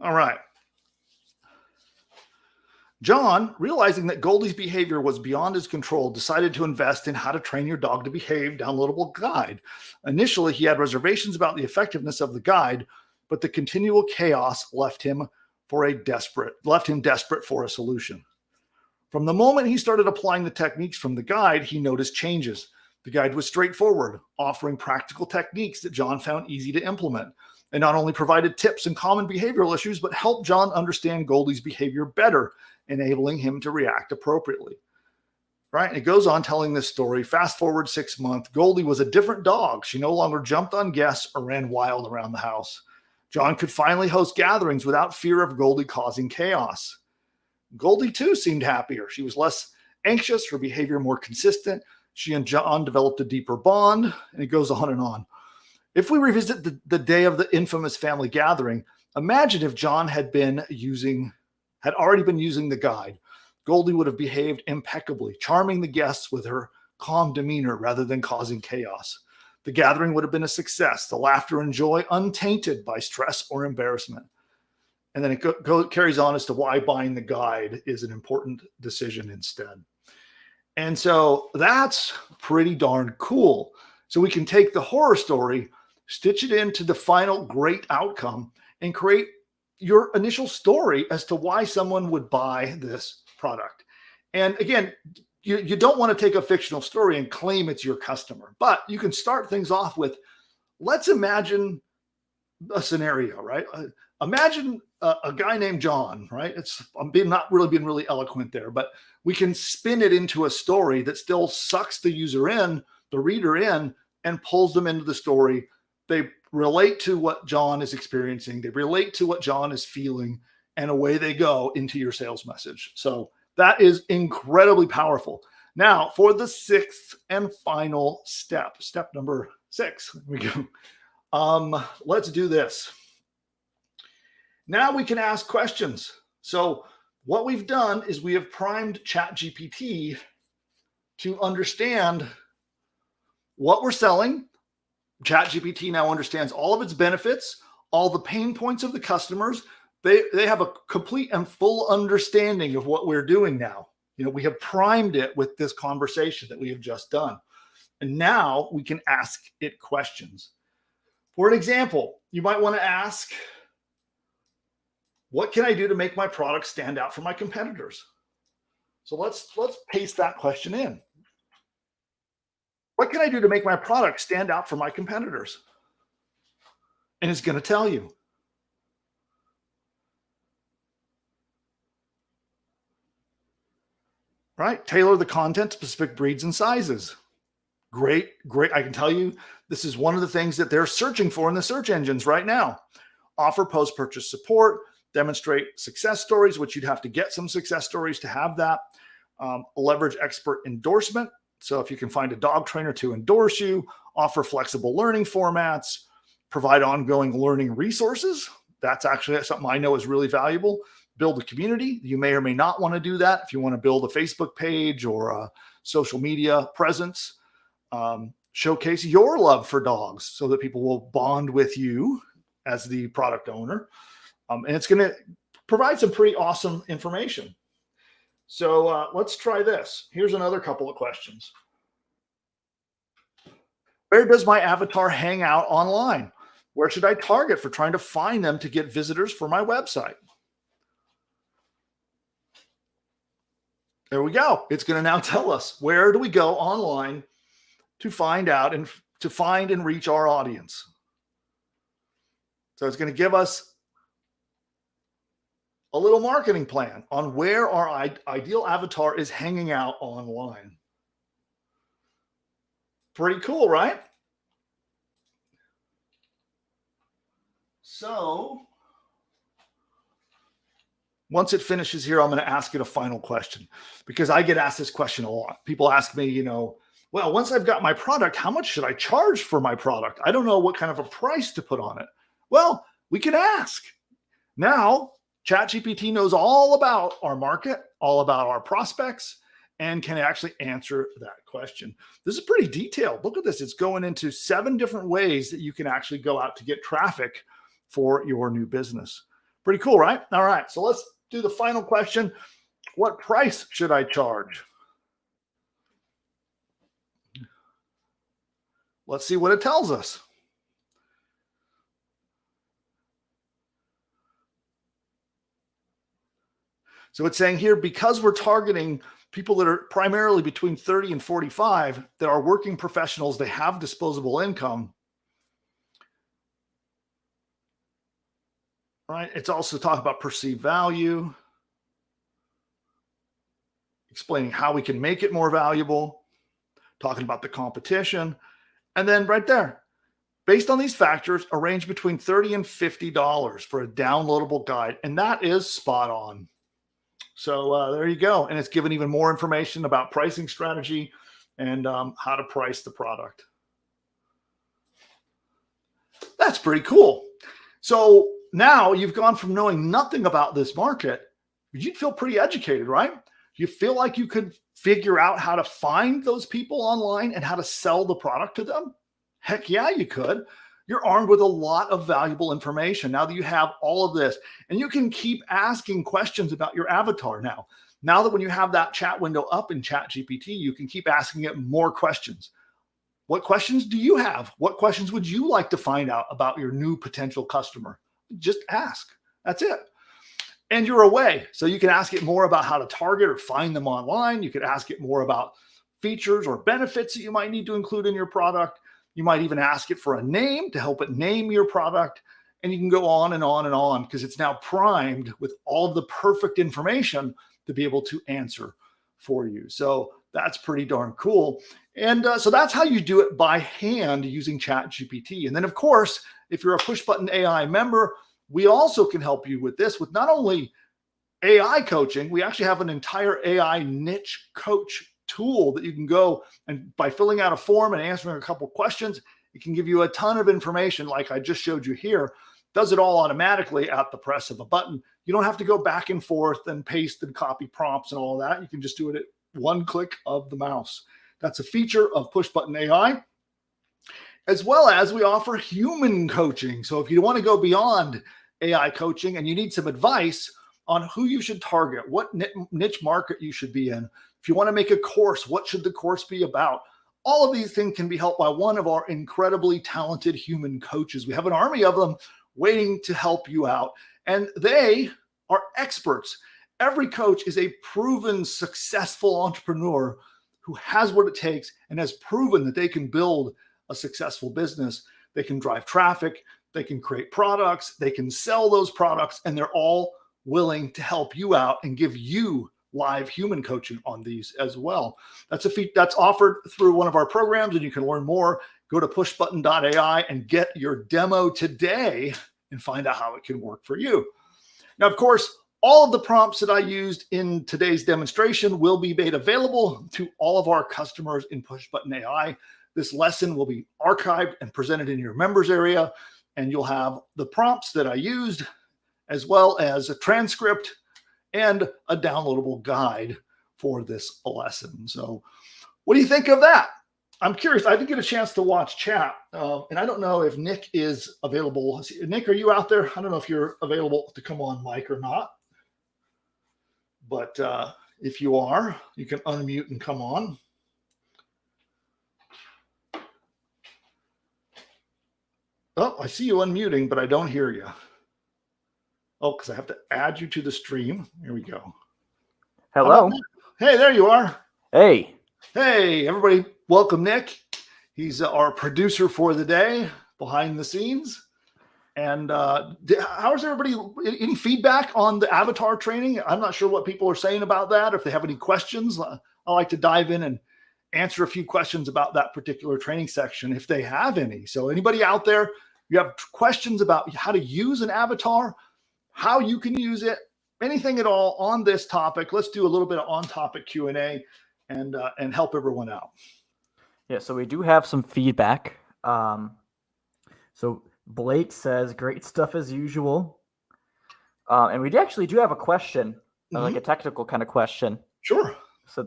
All right. John, realizing that Goldie's behavior was beyond his control, decided to invest in How to Train Your Dog to Behave downloadable guide. Initially, he had reservations about the effectiveness of the guide, but the continual chaos left him desperate for a solution. From the moment he started applying the techniques from the guide, he noticed changes. The guide was straightforward, offering practical techniques that John found easy to implement. They not only provided tips and common behavioral issues, but helped John understand Goldie's behavior better, enabling him to react appropriately. Right? And it goes on telling this story. Fast forward 6 months, Goldie was a different dog. She no longer jumped on guests or ran wild around the house. John could finally host gatherings without fear of Goldie causing chaos. Goldie, too, seemed happier. She was less anxious, her behavior more consistent. She and John developed a deeper bond, and it goes on and on. If we revisit the day of the infamous family gathering, imagine if John had already been using the guide. Goldie would have behaved impeccably, charming the guests with her calm demeanor rather than causing chaos. The gathering would have been a success, the laughter and joy untainted by stress or embarrassment. And then it carries on as to why buying the guide is an important decision instead. And so that's pretty darn cool. So we can take the horror story, stitch it into the final great outcome, and create your initial story as to why someone would buy this product. And again, you don't want to take a fictional story and claim it's your customer, but you can start things off with, let's imagine a scenario, right? Imagine a guy named John, right? I'm not really being really eloquent there, but we can spin it into a story that still sucks the user in, the reader in, and pulls them into the story. They relate to what John is experiencing. They relate to what John is feeling, and away they go into your sales message. So that is incredibly powerful. Now, for the sixth and final step number 6, here we go. Let's do this. Now we can ask questions. So what we've done is we have primed ChatGPT to understand what we're selling. ChatGPT now understands all of its benefits, all the pain points of the customers. They have a complete and full understanding of what we're doing now. We have primed it with this conversation that we have just done. And now we can ask it questions. For an example, you might want to ask, what can I do to make my product stand out from my competitors? So let's paste that question in. What can I do to make my product stand out from my competitors? And it's going to tell you. Right? Tailor the content to specific breeds and sizes. Great. I can tell you this is one of the things that they're searching for in the search engines right now. Offer post-purchase support, demonstrate success stories, which you'd have to get some success stories to have that. Leverage expert endorsement. So if you can find a dog trainer to endorse you, offer flexible learning formats, provide ongoing learning resources. That's actually something I know is really valuable. Build a community. You may or may not want to do that. If you want to build a Facebook page or a social media presence, showcase your love for dogs so that people will bond with you as the product owner. And it's going to provide some pretty awesome information. So let's try this. Here's another couple of questions. Where does my avatar hang out online? Where should I target for trying to find them to get visitors for my website? There we go. It's going to now tell us, where do we go online to find out and to find and reach our audience? So it's going to give us a little marketing plan on where our ideal avatar is hanging out online. Pretty cool, right? So once it finishes here, I'm going to ask it a final question, because I get asked this question a lot. People ask me, well, once I've got my product, how much should I charge for my product? I don't know what kind of a price to put on it. Well, we can ask. Now, ChatGPT knows all about our market, all about our prospects, and can actually answer that question. This is pretty detailed. Look at this. It's going into 7 different ways that you can actually go out to get traffic for your new business. Pretty cool, right? All right. So let's do the final question. What price should I charge? Let's see what it tells us. So it's saying here, because we're targeting people that are primarily between 30 and 45, that are working professionals, they have disposable income, right? It's also talking about perceived value, explaining how we can make it more valuable, talking about the competition. And then right there, based on these factors, a range between $30 and $50 for a downloadable guide. And that is spot on. So there you go. And it's given even more information about pricing strategy and how to price the product. That's pretty cool. So now you've gone from knowing nothing about this market. You'd feel pretty educated, right? You feel like you could figure out how to find those people online and how to sell the product to them? Heck yeah, you could. You're armed with a lot of valuable information now that you have all of this. And you can keep asking questions about your avatar now. Now that when you have that chat window up in ChatGPT, you can keep asking it more questions. What questions do you have? What questions would you like to find out about your new potential customer? Just ask. That's it. And you're away. So you can ask it more about how to target or find them online. You could ask it more about features or benefits that you might need to include in your product. You might even ask it for a name to help it name your product. And you can go on and on and on because it's now primed with all of the perfect information to be able to answer for you. So that's pretty darn cool. And so that's how you do it by hand using ChatGPT. And then, of course, if you're a Push Button AI member, we also can help you with this with not only AI coaching, we actually have an entire AI niche coach tool that you can go and by filling out a form and answering a couple questions, it can give you a ton of information like I just showed you here. Does it all automatically at the press of a button. You don't have to go back and forth and paste and copy prompts and all that. You can just do it at one click of the mouse. That's a feature of Push Button AI. As well as we offer human coaching. So if you want to go beyond AI coaching and you need some advice on who you should target, what niche market you should be in, if you want to make a course, what should the course be about? All of these things can be helped by one of our incredibly talented human coaches. We have an army of them waiting to help you out, and they are experts. Every coach is a proven successful entrepreneur who has what it takes and has proven that they can build a successful business. They can drive traffic, they can create products, they can sell those products, and they're all willing to help you out and give you live human coaching on these as well. That's a feat that's offered through one of our programs, and you can learn more. Go to pushbutton.ai and get your demo today and find out how it can work for you. Now, of course, all of the prompts that I used in today's demonstration will be made available to all of our customers in Push Button AI. This lesson will be archived and presented in your members area, and you'll have the prompts that I used, as well as a transcript and a downloadable guide for this lesson. So what do you think of that? I'm curious. I didn't get a chance to watch chat, and I don't know if Nick is available. Nick, are you out there? I don't know if you're available to come on mic or not, but if you are, you can unmute and come on. Oh, I see you unmuting, but I don't hear you. Oh, because I have to add you to the stream. Here we go. Hello. Hey, there you are. Hey. Hey, everybody. Welcome, Nick. He's our producer for the day, behind the scenes. And how's everybody? Any feedback on the avatar training? I'm not sure what people are saying about that. If they have any questions, I like to dive in and answer a few questions about that particular training section if they have any. So anybody out there, you have questions about how to use an avatar, how you can use it, anything at all on this topic, let's do a little bit of on-topic Q&A and help everyone out. Yeah, so we do have some feedback. So Blake says, great stuff as usual. And we actually do have a question, like a technical kind of question. Sure. So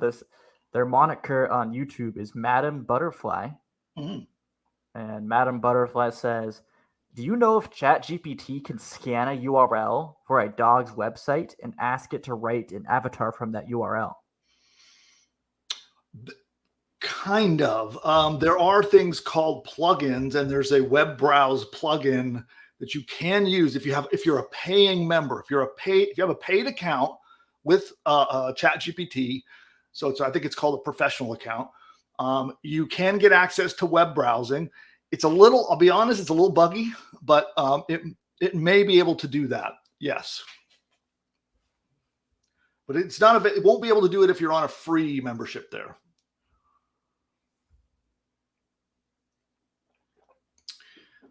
their moniker on YouTube is Madam Butterfly. And Madam Butterfly says, do you know if ChatGPT can scan a URL for a dog's website and ask it to write an avatar from that URL? Kind of. There are things called plugins, and there's a web browse plugin that you can use if you're a paying member. If you have a paid account with ChatGPT, so I think it's called a professional account. You can get access to web browsing. It's a little, I'll be honest, it's a little buggy, but It may be able to do that. Yes. But it's not, it won't be able to do it if you're on a free membership there.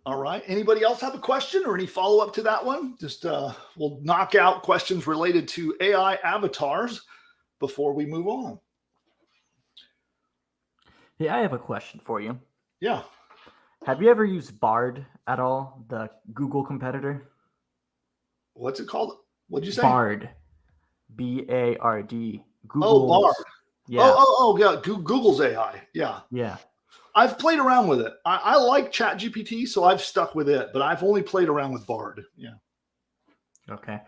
All right. Anybody else have a question or any follow-up to that one? Just we'll knock out questions related to AI avatars before we move on. Yeah, I have a question for you. Yeah. Have you ever used Bard at all, the Google competitor? What's it called? What'd you say? Bard. B-A-R-D. Oh, Bard. Yeah. Yeah. Google's AI. Yeah. Yeah. I've played around with it. I like ChatGPT, so I've stuck with it, but I've only played around with Bard. Yeah. Okay.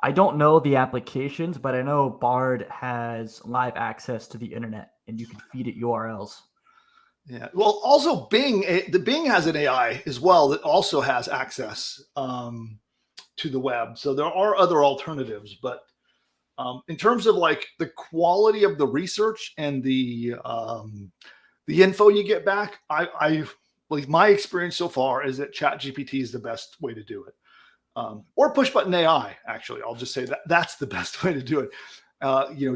I don't know the applications, but I know Bard has live access to the internet and you can feed it URLs. Yeah. Well, also Bing has an AI as well that also has access to the web. So there are other alternatives, but in terms of like the quality of the research and the info you get back, like my experience so far is that ChatGPT is the best way to do it. Or push button AI, actually. I'll just say that that's the best way to do it.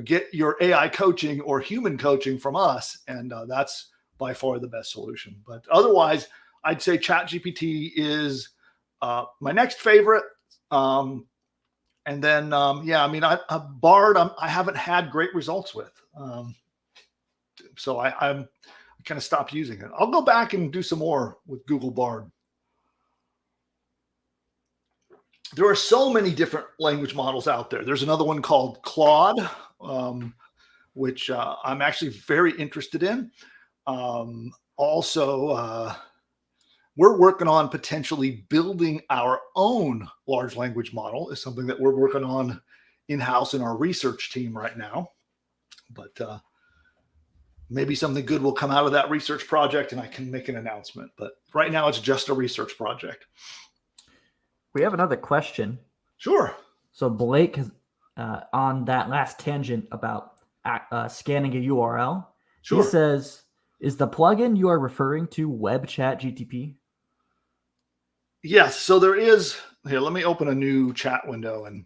Get your AI coaching or human coaching from us, and that's by far the best solution. But otherwise, I'd say ChatGPT is my next favorite. And then, Bard, I haven't had great results with. So I kind of stopped using it. I'll go back and do some more with Google Bard. There are so many different language models out there. There's another one called Claude, which I'm actually very interested in. Also, we're working on potentially building our own large language model. Is something that we're working on in-house in our research team right now. But maybe something good will come out of that research project and I can make an announcement. But right now it's just a research project. We have another question. Sure. So Blake has, on that last tangent about scanning a URL, Sure. He says, is the plugin you are referring to Web Chat GTP? Yes. So there is. Here, let me open a new chat window and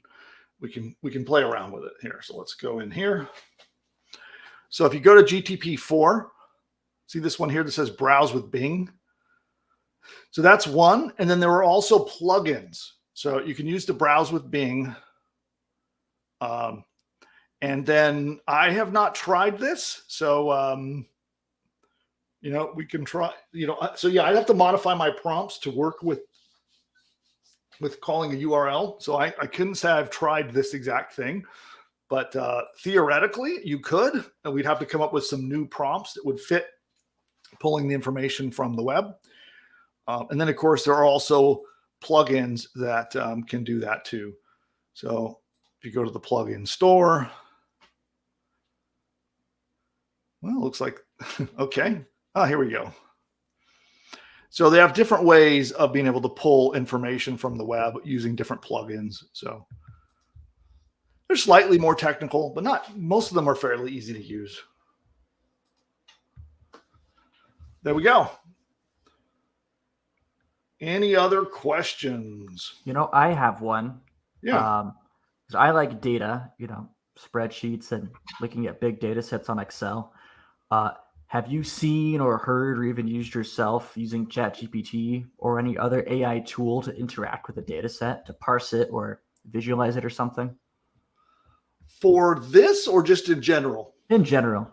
we can play around with it here. So let's go in here. So if you go to GTP4, see this one here that says browse with Bing. So that's one. And then there are also plugins. So you can use to browse with Bing. And then I have not tried this. So, we can try, so yeah, I'd have to modify my prompts to work with calling a URL. So I couldn't say I've tried this exact thing, but theoretically you could, and we'd have to come up with some new prompts that would fit pulling the information from the web. And then of course there are also plugins that can do that too. So if you go to the plugin store, well, it looks like, okay. Here we go. So they have different ways of being able to pull information from the web using different plugins. So they're slightly more technical, but most of them are fairly easy to use. There we go. Any other questions? I have one. Yeah. So I like data, spreadsheets and looking at big data sets on Excel. Have you seen or heard or even used yourself using ChatGPT or any other AI tool to interact with a data set, to parse it or visualize it or something? For this or just in general? In general.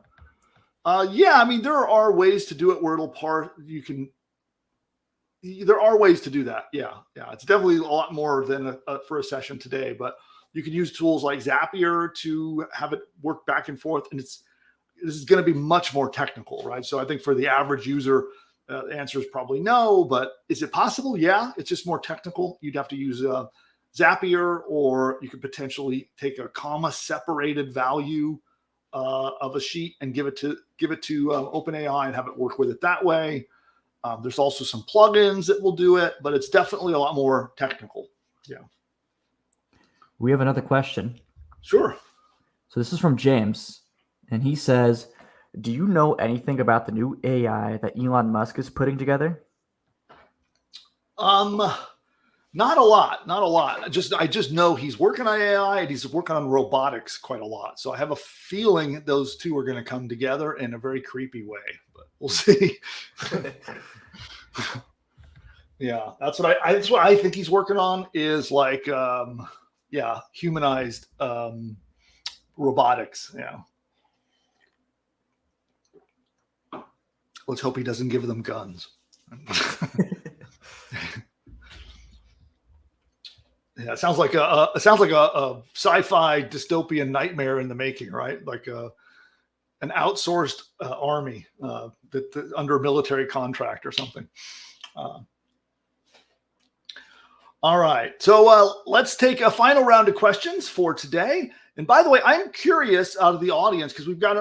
Yeah, there are ways to do it where it'll parse. There are ways to do that. Yeah. It's definitely a lot more than for a session today, but you can use tools like Zapier to have it work back and forth. And this is going to be much more technical, right? So I think for the average user, the answer is probably no, but is it possible? Yeah, it's just more technical. You'd have to use Zapier, or you could potentially take a comma separated value of a sheet and give it to OpenAI and have it work with it that way. There's also some plugins that will do it, but it's definitely a lot more technical. Yeah. We have another question. Sure. So this is from James. And he says, do you know anything about the new AI that Elon Musk is putting together? Not a lot, not a lot. I just know he's working on AI and he's working on robotics quite a lot. So I have a feeling those two are going to come together in a very creepy way, but we'll see. Yeah, that's what I think he's working on is like humanized robotics. Yeah. Let's hope he doesn't give them guns. Yeah, it sounds like a sci-fi dystopian nightmare in the making, right? Like an outsourced army that under a military contract or something. All right, so let's take a final round of questions for today. And by the way, I'm curious out of the audience, because we've got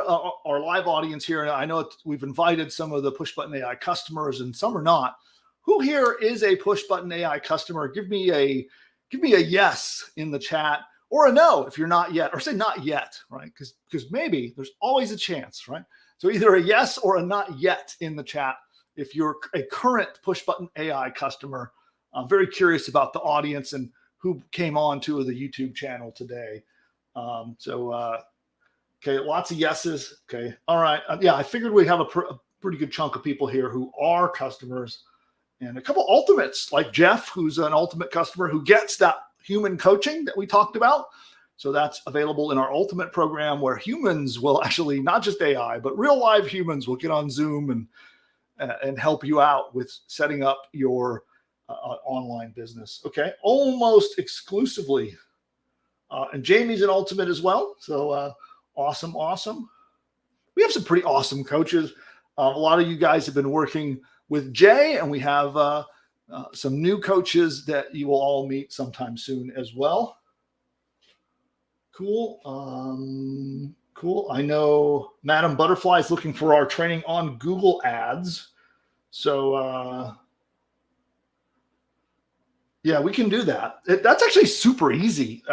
our live audience here, and I know we've invited some of the Push Button AI customers, and some are not. Who here is a Push Button AI customer? Give me a yes in the chat, or a no if you're not yet, or say not yet, right? Because maybe there's always a chance, right? So either a yes or a not yet in the chat if you're a current Push Button AI customer. I'm very curious about the audience and who came on to the YouTube channel today. Okay, lots of yeses. Okay, all right. Yeah, I figured we'd have a pretty good chunk of people here who are customers, and a couple ultimates like Jeff, who's an ultimate customer who gets that human coaching that we talked about. So that's available in our ultimate program, where humans will actually, not just AI, but real live humans will get on Zoom and help you out with setting up your online business. Okay, almost exclusively. And Jamie's an ultimate as well. So awesome. We have some pretty awesome coaches. A lot of you guys have been working with Jay, and we have some new coaches that you will all meet sometime soon as well. Cool. Cool. I know Madam Butterfly is looking for our training on Google Ads. So yeah, we can do that. That's actually super easy.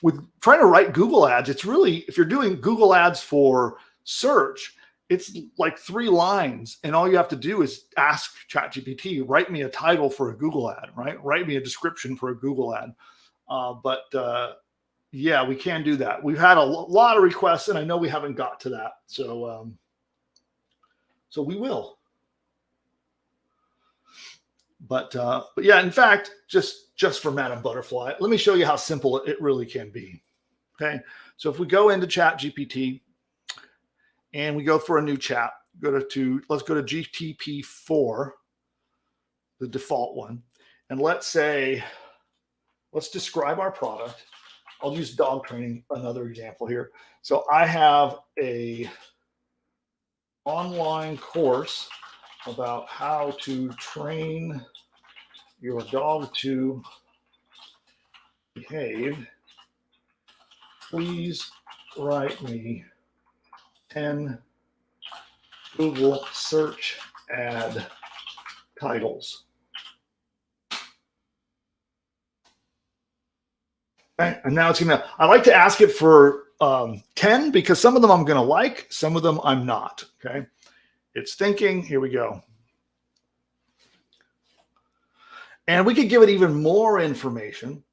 With trying to write Google Ads, it's really, if you're doing Google Ads for search, it's like 3 lines, and all you have to do is ask ChatGPT, write me a title for a Google ad, right? Write me a description for a Google ad. Yeah, we can do that. We've had a lot of requests, and I know we haven't got to that. So we will. But yeah, in fact, just for Madam Butterfly, let me show you how simple it really can be. Okay, so if we go into ChatGPT and we go for a new chat, let's go to GTP4, the default one, and let's describe our product. I'll use dog training, another example here. So I have a online course about how to train your dog to behave. Please write me 10 Google search ad titles. Okay, and now it's I like to ask it for 10 because some of them I'm gonna like, some of them I'm not, okay? It's thinking, here we go. And we could give it even more information.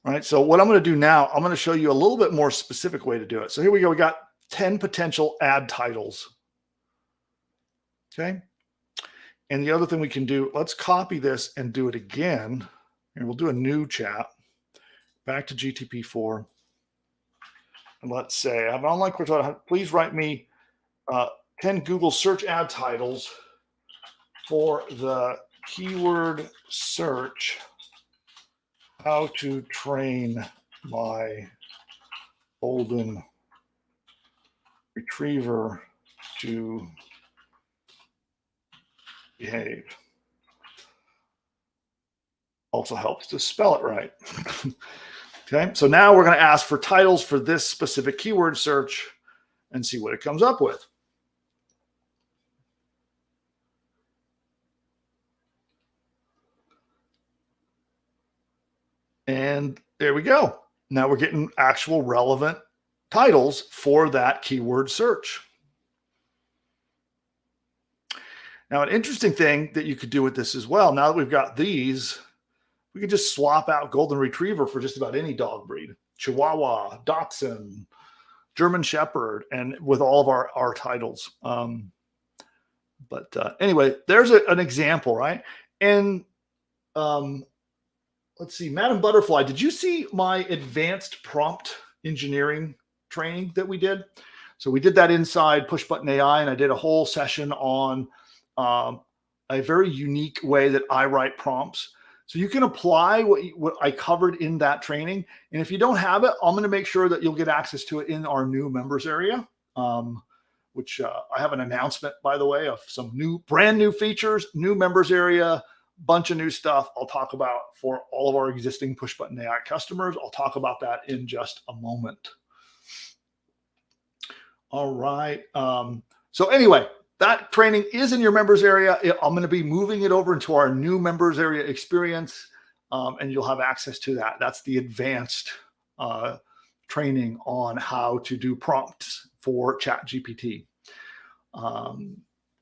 All right, so what I'm going to do now, I'm going to show you a little bit more specific way to do it. So here we go. We got 10 potential ad titles. Okay. And the other thing we can do, let's copy this and do it again. And we'll do a new chat. Back to GTP4. And let's say, I have an online course. Please write me 10 Google search ad titles for the keyword search, how to train my golden retriever to behave. Also helps to spell it right. Okay, so now we're going to ask for titles for this specific keyword search and see what it comes up with. And there we go. Now we're getting actual relevant titles for that keyword search. Now, an interesting thing that you could do with this as well, now that we've got these, we could just swap out Golden Retriever for just about any dog breed. Chihuahua, Dachshund, German Shepherd, and with all of our titles. Anyway, there's an example, right? And let's see, Madam Butterfly, did you see my advanced prompt engineering training that we did? So we did that inside Push Button AI, and I did a whole session on a very unique way that I write prompts. So you can apply what I covered in that training. And if you don't have it, I'm going to make sure that you'll get access to it in our new members area, which I have an announcement, by the way, of some brand new features, new members area, bunch of new stuff I'll talk about for all of our existing Push Button AI customers. I'll talk about that in just a moment. All right. So anyway, that training is in your members area. I'm going to be moving it over into our new members area experience, and you'll have access to that. That's the advanced training on how to do prompts for ChatGPT.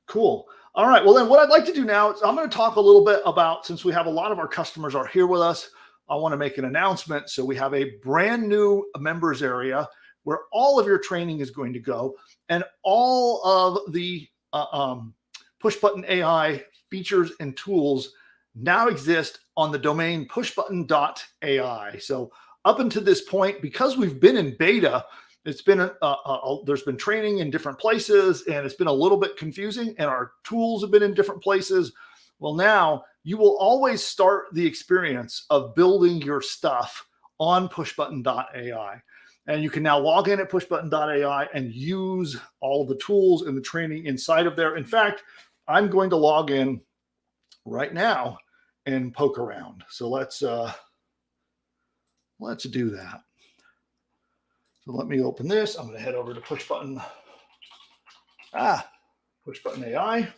Cool. All right. Well, then what I'd like to do now is I'm going to talk a little bit about, since we have a lot of our customers are here with us, I want to make an announcement. So we have a brand new members area where all of your training is going to go, and all of the Push Button AI features and tools now exist on the domain pushbutton.ai. So up until this point, because we've been in beta, it's been there's been training in different places, and it's been a little bit confusing, and our tools have been in different places. Well, now you will always start the experience of building your stuff on pushbutton.ai. And you can now log in at pushbutton.ai and use all the tools and the training inside of there. In fact, I'm going to log in right now and poke around. So let's do that. So let me open this. I'm going to head over to Pushbutton AI.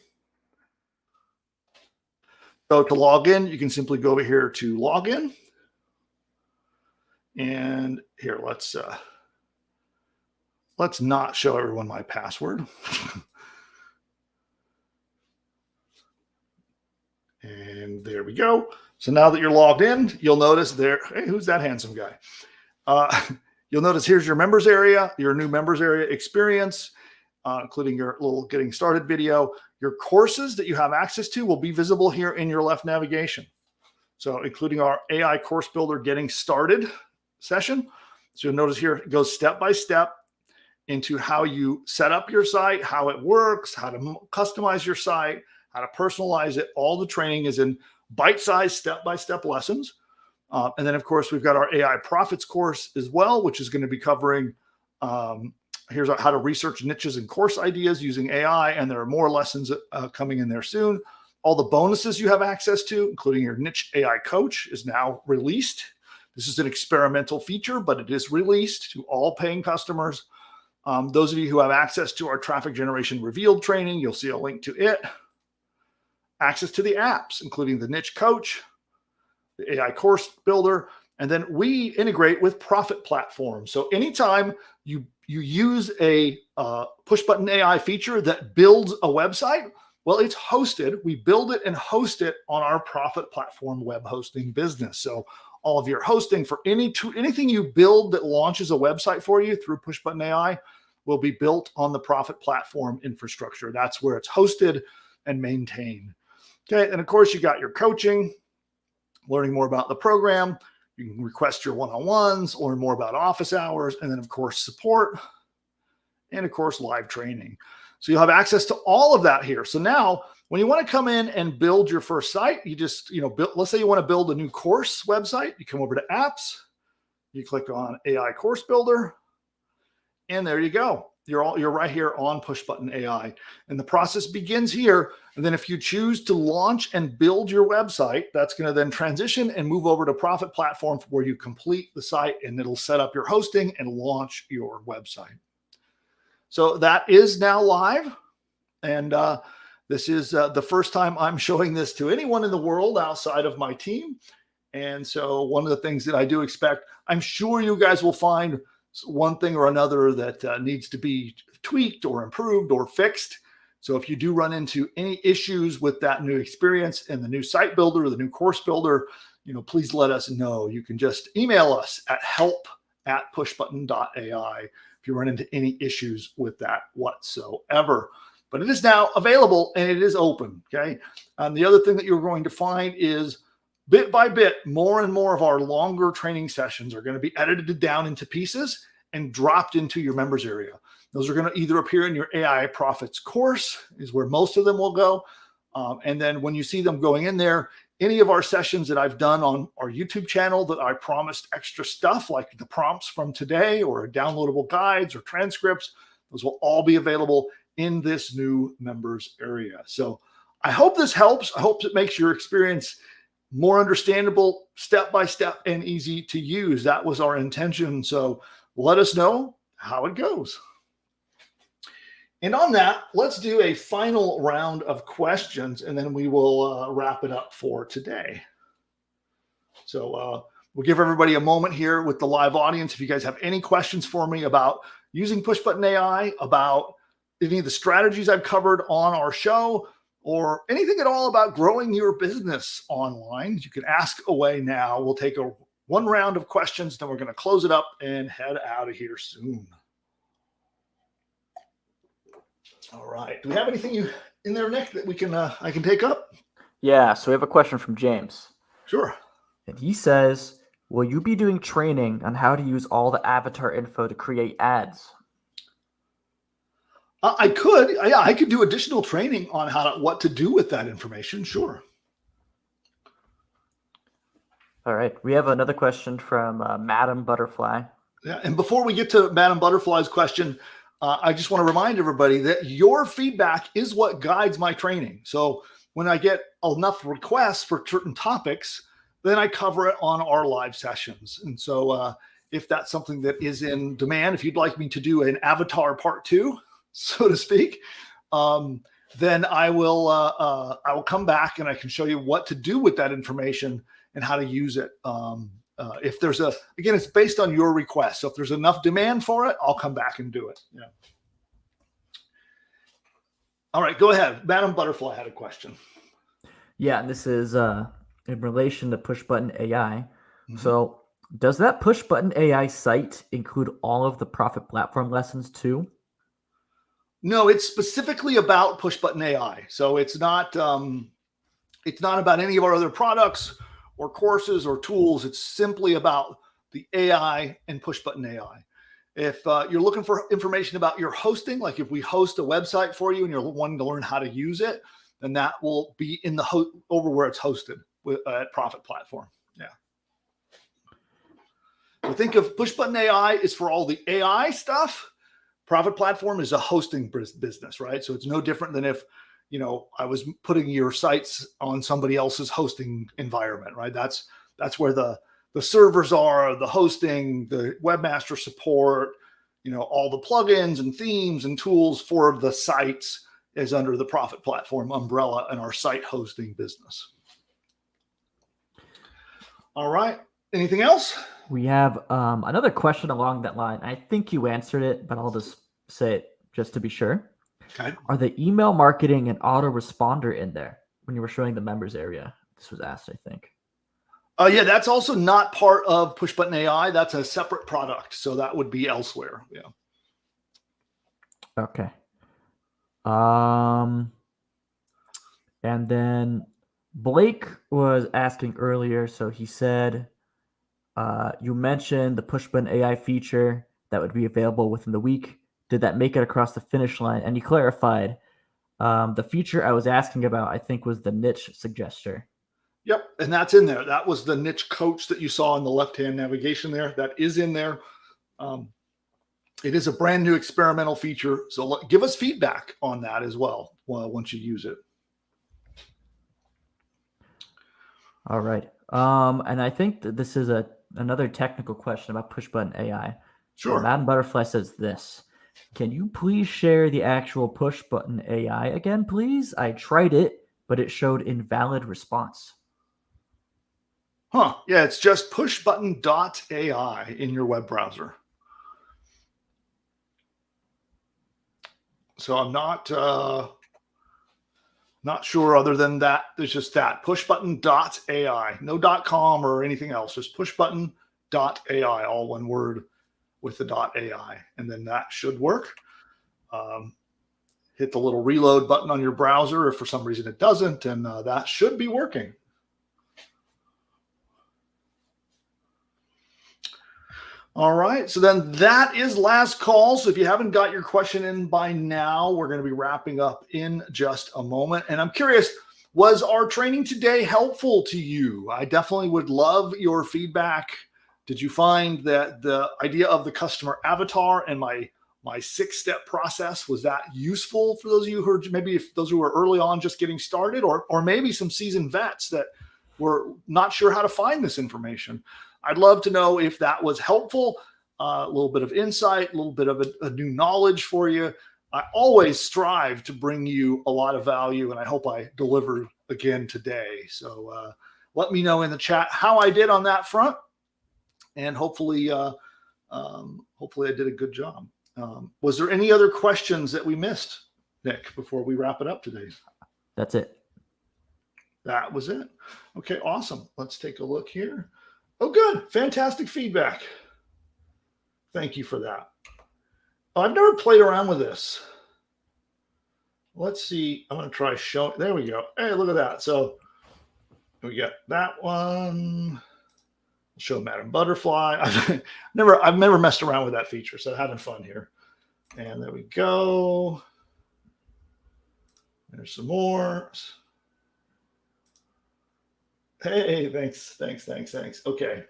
So to log in, you can simply go over here to login. And here, let's not show everyone my password. And there we go. So now that you're logged in, you'll notice there, hey, who's that handsome guy? You'll notice here's your members area, your new members area experience, including your little getting started video. Your courses that you have access to will be visible here in your left navigation. So including our AI course builder getting started session. So you'll notice here it goes step by step into how you set up your site, how it works, how to customize your site, how to personalize it. All the training is in bite-sized step-by-step lessons. And then, of course, we've got our AI Profits course as well, which is going to be covering here's how to research niches and course ideas using AI. And there are more lessons coming in there soon. All the bonuses you have access to, including your niche AI coach, is now released. This is an experimental feature, but it is released to all paying customers. Those of you who have access to our traffic generation revealed training, you'll see a link to it. Access to the apps, including the niche coach, the AI course builder, and then we integrate with profit platforms. So anytime you use a push button AI feature that builds a website, well, it's hosted. We build it and host it on our profit platform web hosting business. So all of your hosting for anything you build that launches a website for you through Push Button AI will be built on the profit platform infrastructure. That's where it's hosted and maintained. Okay, and of course you got your coaching, learning more about the program. You can request your one-on-ones, learn more about office hours, and then of course support, and of course live training. So you'll have access to all of that here. So now when you want to come in and build your first site, you just, let's say you want to build a new course website. You come over to apps, you click on AI course builder, and there you go. You're right here on Push Button AI. And the process begins here. And then if you choose to launch and build your website, that's going to then transition and move over to Profit Platform where you complete the site and it'll set up your hosting and launch your website. So that is now live. And this is the first time I'm showing this to anyone in the world outside of my team. And so one of the things that I do expect, I'm sure you guys will find one thing or another that needs to be tweaked or improved or fixed. So if you do run into any issues with that new experience and the new site builder or the new course builder, please let us know. You can just email us at help@pushbutton.ai if you run into any issues with that whatsoever. But it is now available and it is open. Okay. And the other thing that you're going to find is bit by bit, more and more of our longer training sessions are going to be edited down into pieces and dropped into your members area. Those are going to either appear in your AI Profits course, is where most of them will go. And then when you see them going in there, any of our sessions that I've done on our YouTube channel that I promised extra stuff like the prompts from today or downloadable guides or transcripts, those will all be available in this new members area. So I hope this helps. I hope it makes your experience more understandable, step by step, and easy to use. That was our intention. So let us know how it goes. And on that, let's do a final round of questions, and then we will wrap it up for today. So we'll give everybody a moment here with the live audience. If you guys have any questions for me about using Pushbutton AI, about any of the strategies I've covered on our show, or anything at all about growing your business online, you can ask away now. We'll take one round of questions, then we're going to close it up and head out of here soon. All right. Do we have anything in there, Nick, that I can take up? Yeah. So we have a question from James. Sure. And he says, will you be doing training on how to use all the avatar info to create ads? I could. Yeah, I could do additional training on what to do with that information. Sure. All right. We have another question from Madam Butterfly. Yeah. And before we get to Madam Butterfly's question, I just want to remind everybody that your feedback is what guides my training. So when I get enough requests for certain topics, then I cover it on our live sessions. And so if that's something that is in demand, if you'd like me to do an avatar part 2, so to speak, then I will come back and I can show you what to do with that information and how to use it. If there's again, it's based on your request. So if there's enough demand for it, I'll come back and do it. Yeah. All right, go ahead. Madam Butterfly had a question. Yeah, and this is in relation to Pushbutton AI. Mm-hmm. So does that Pushbutton AI site include all of the Profit Platform lessons too? No, it's specifically about Pushbutton AI. So it's not about any of our other products or courses or tools. It's simply about the AI and Pushbutton AI. If you're looking for information about your hosting, like if we host a website for you and you're wanting to learn how to use it, then that will be in the over where it's hosted at Profit Platform. Yeah. So think of Pushbutton AI is for all the AI stuff. Profit Platform is a hosting business, right? So it's no different than if, I was putting your sites on somebody else's hosting environment, right? That's where the servers are, the hosting, the webmaster support, all the plugins and themes and tools for the sites is under the Profit Platform umbrella in our site hosting business. All right. Anything else? We have another question along that line. I think you answered it, but I'll just say it just to be sure. Okay. Are the email marketing and autoresponder in there when you were showing the members area? This was asked, I think. Yeah, that's also not part of Pushbutton AI. That's a separate product. So that would be elsewhere. Yeah. Okay. And then Blake was asking earlier. So he said, you mentioned the Pushbutton AI feature that would be available within the week. Did that make it across the finish line? And he clarified the feature I was asking about, I think, was the niche suggester. Yep. And that's in there. That was the niche coach that you saw in the left-hand navigation there. That is in there. It is a brand new experimental feature. So give us feedback on that as well once you use it. All right. And I think that this is another technical question about Pushbutton AI. Sure. Madam Butterfly says this. Can you please share the actual Pushbutton AI again, please? I tried it, but it showed invalid response. Huh. Yeah, it's just pushbutton.ai in your web browser. So I'm not Not sure other than that. There's just that pushbutton.ai, no .com or anything else, just pushbutton.ai, all one word with the .ai. And then that should work. Hit the little reload button on your browser if for some reason it doesn't, and that should be working. All right, so then that is last call. So if you haven't got your question in by now, we're going to be wrapping up in just a moment. And I'm curious, was our training today helpful to you? I definitely would love your feedback. Did you find that the idea of the customer avatar and my 6-step process, was that useful for those of you who are maybe if those who are early on just getting started, or maybe some seasoned vets that were not sure how to find this information? I'd love to know if that was helpful, a little bit of insight, a little bit of a new knowledge for you. I always strive to bring you a lot of value, and I hope I deliver again today. So let me know in the chat how I did on that front, and hopefully I did a good job. Was there any other questions that we missed, Nick, before we wrap it up today? That's it. That was it. Okay, awesome. Let's take a look here. Oh, good. Fantastic feedback. Thank you for that. I've never played around with this. Let's see. I'm going to try showing. There we go. Hey, look at that. So we got that one. Show Madam Butterfly. I've never messed around with that feature, so having fun here. And there we go. There's some more. Hey, thanks. Okay.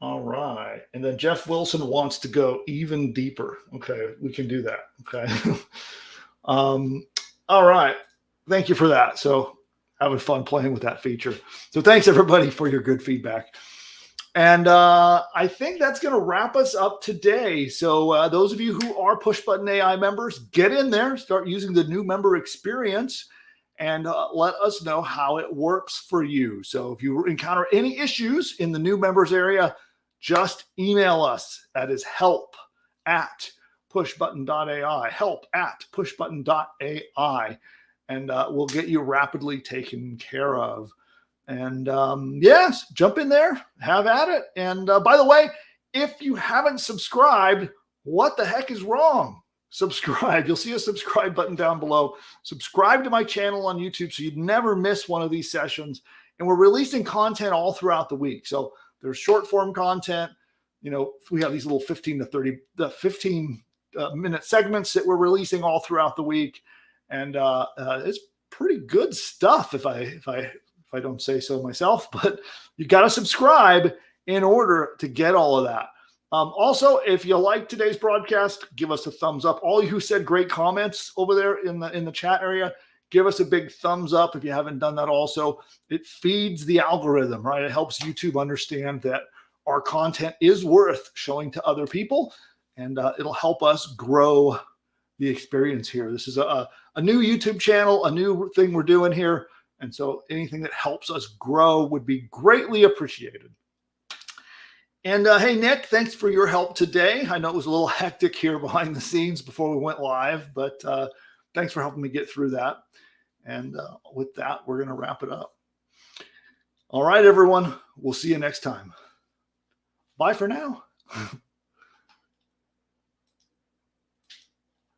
All right. And then Jeff Wilson wants to go even deeper. Okay, we can do that. Okay. All right. Thank you for that. So having fun playing with that feature. So thanks everybody for your good feedback. And I think that's going to wrap us up today. So those of you who are Push Button AI members, get in there, start using the new member experience, and let us know how it works for you. So if you encounter any issues in the new members area, just email us. That is help@pushbutton.ai, help@pushbutton.ai, and we'll get you rapidly taken care of. And yes, jump in there, have at it. And by the way, if you haven't subscribed, what the heck is wrong? Subscribe. You'll see a subscribe button down below. Subscribe to my channel on YouTube so you'd never miss one of these sessions. And we're releasing content all throughout the week. So there's short form content. You know, we have these little 15 minute segments that we're releasing all throughout the week. And it's pretty good stuff if I don't say so myself, but you got to subscribe in order to get all of that. Also, if you like today's broadcast, give us a thumbs up. All you who said great comments over there in the chat area, give us a big thumbs up if you haven't done that also. It feeds the algorithm, right? It helps YouTube understand that our content is worth showing to other people, and it'll help us grow the experience here. This is a new YouTube channel, a new thing we're doing here, and so anything that helps us grow would be greatly appreciated. And hey, Nick, thanks for your help today. I know it was a little hectic here behind the scenes before we went live, but thanks for helping me get through that. And with that, we're going to wrap it up. All right, everyone. We'll see you next time. Bye for now.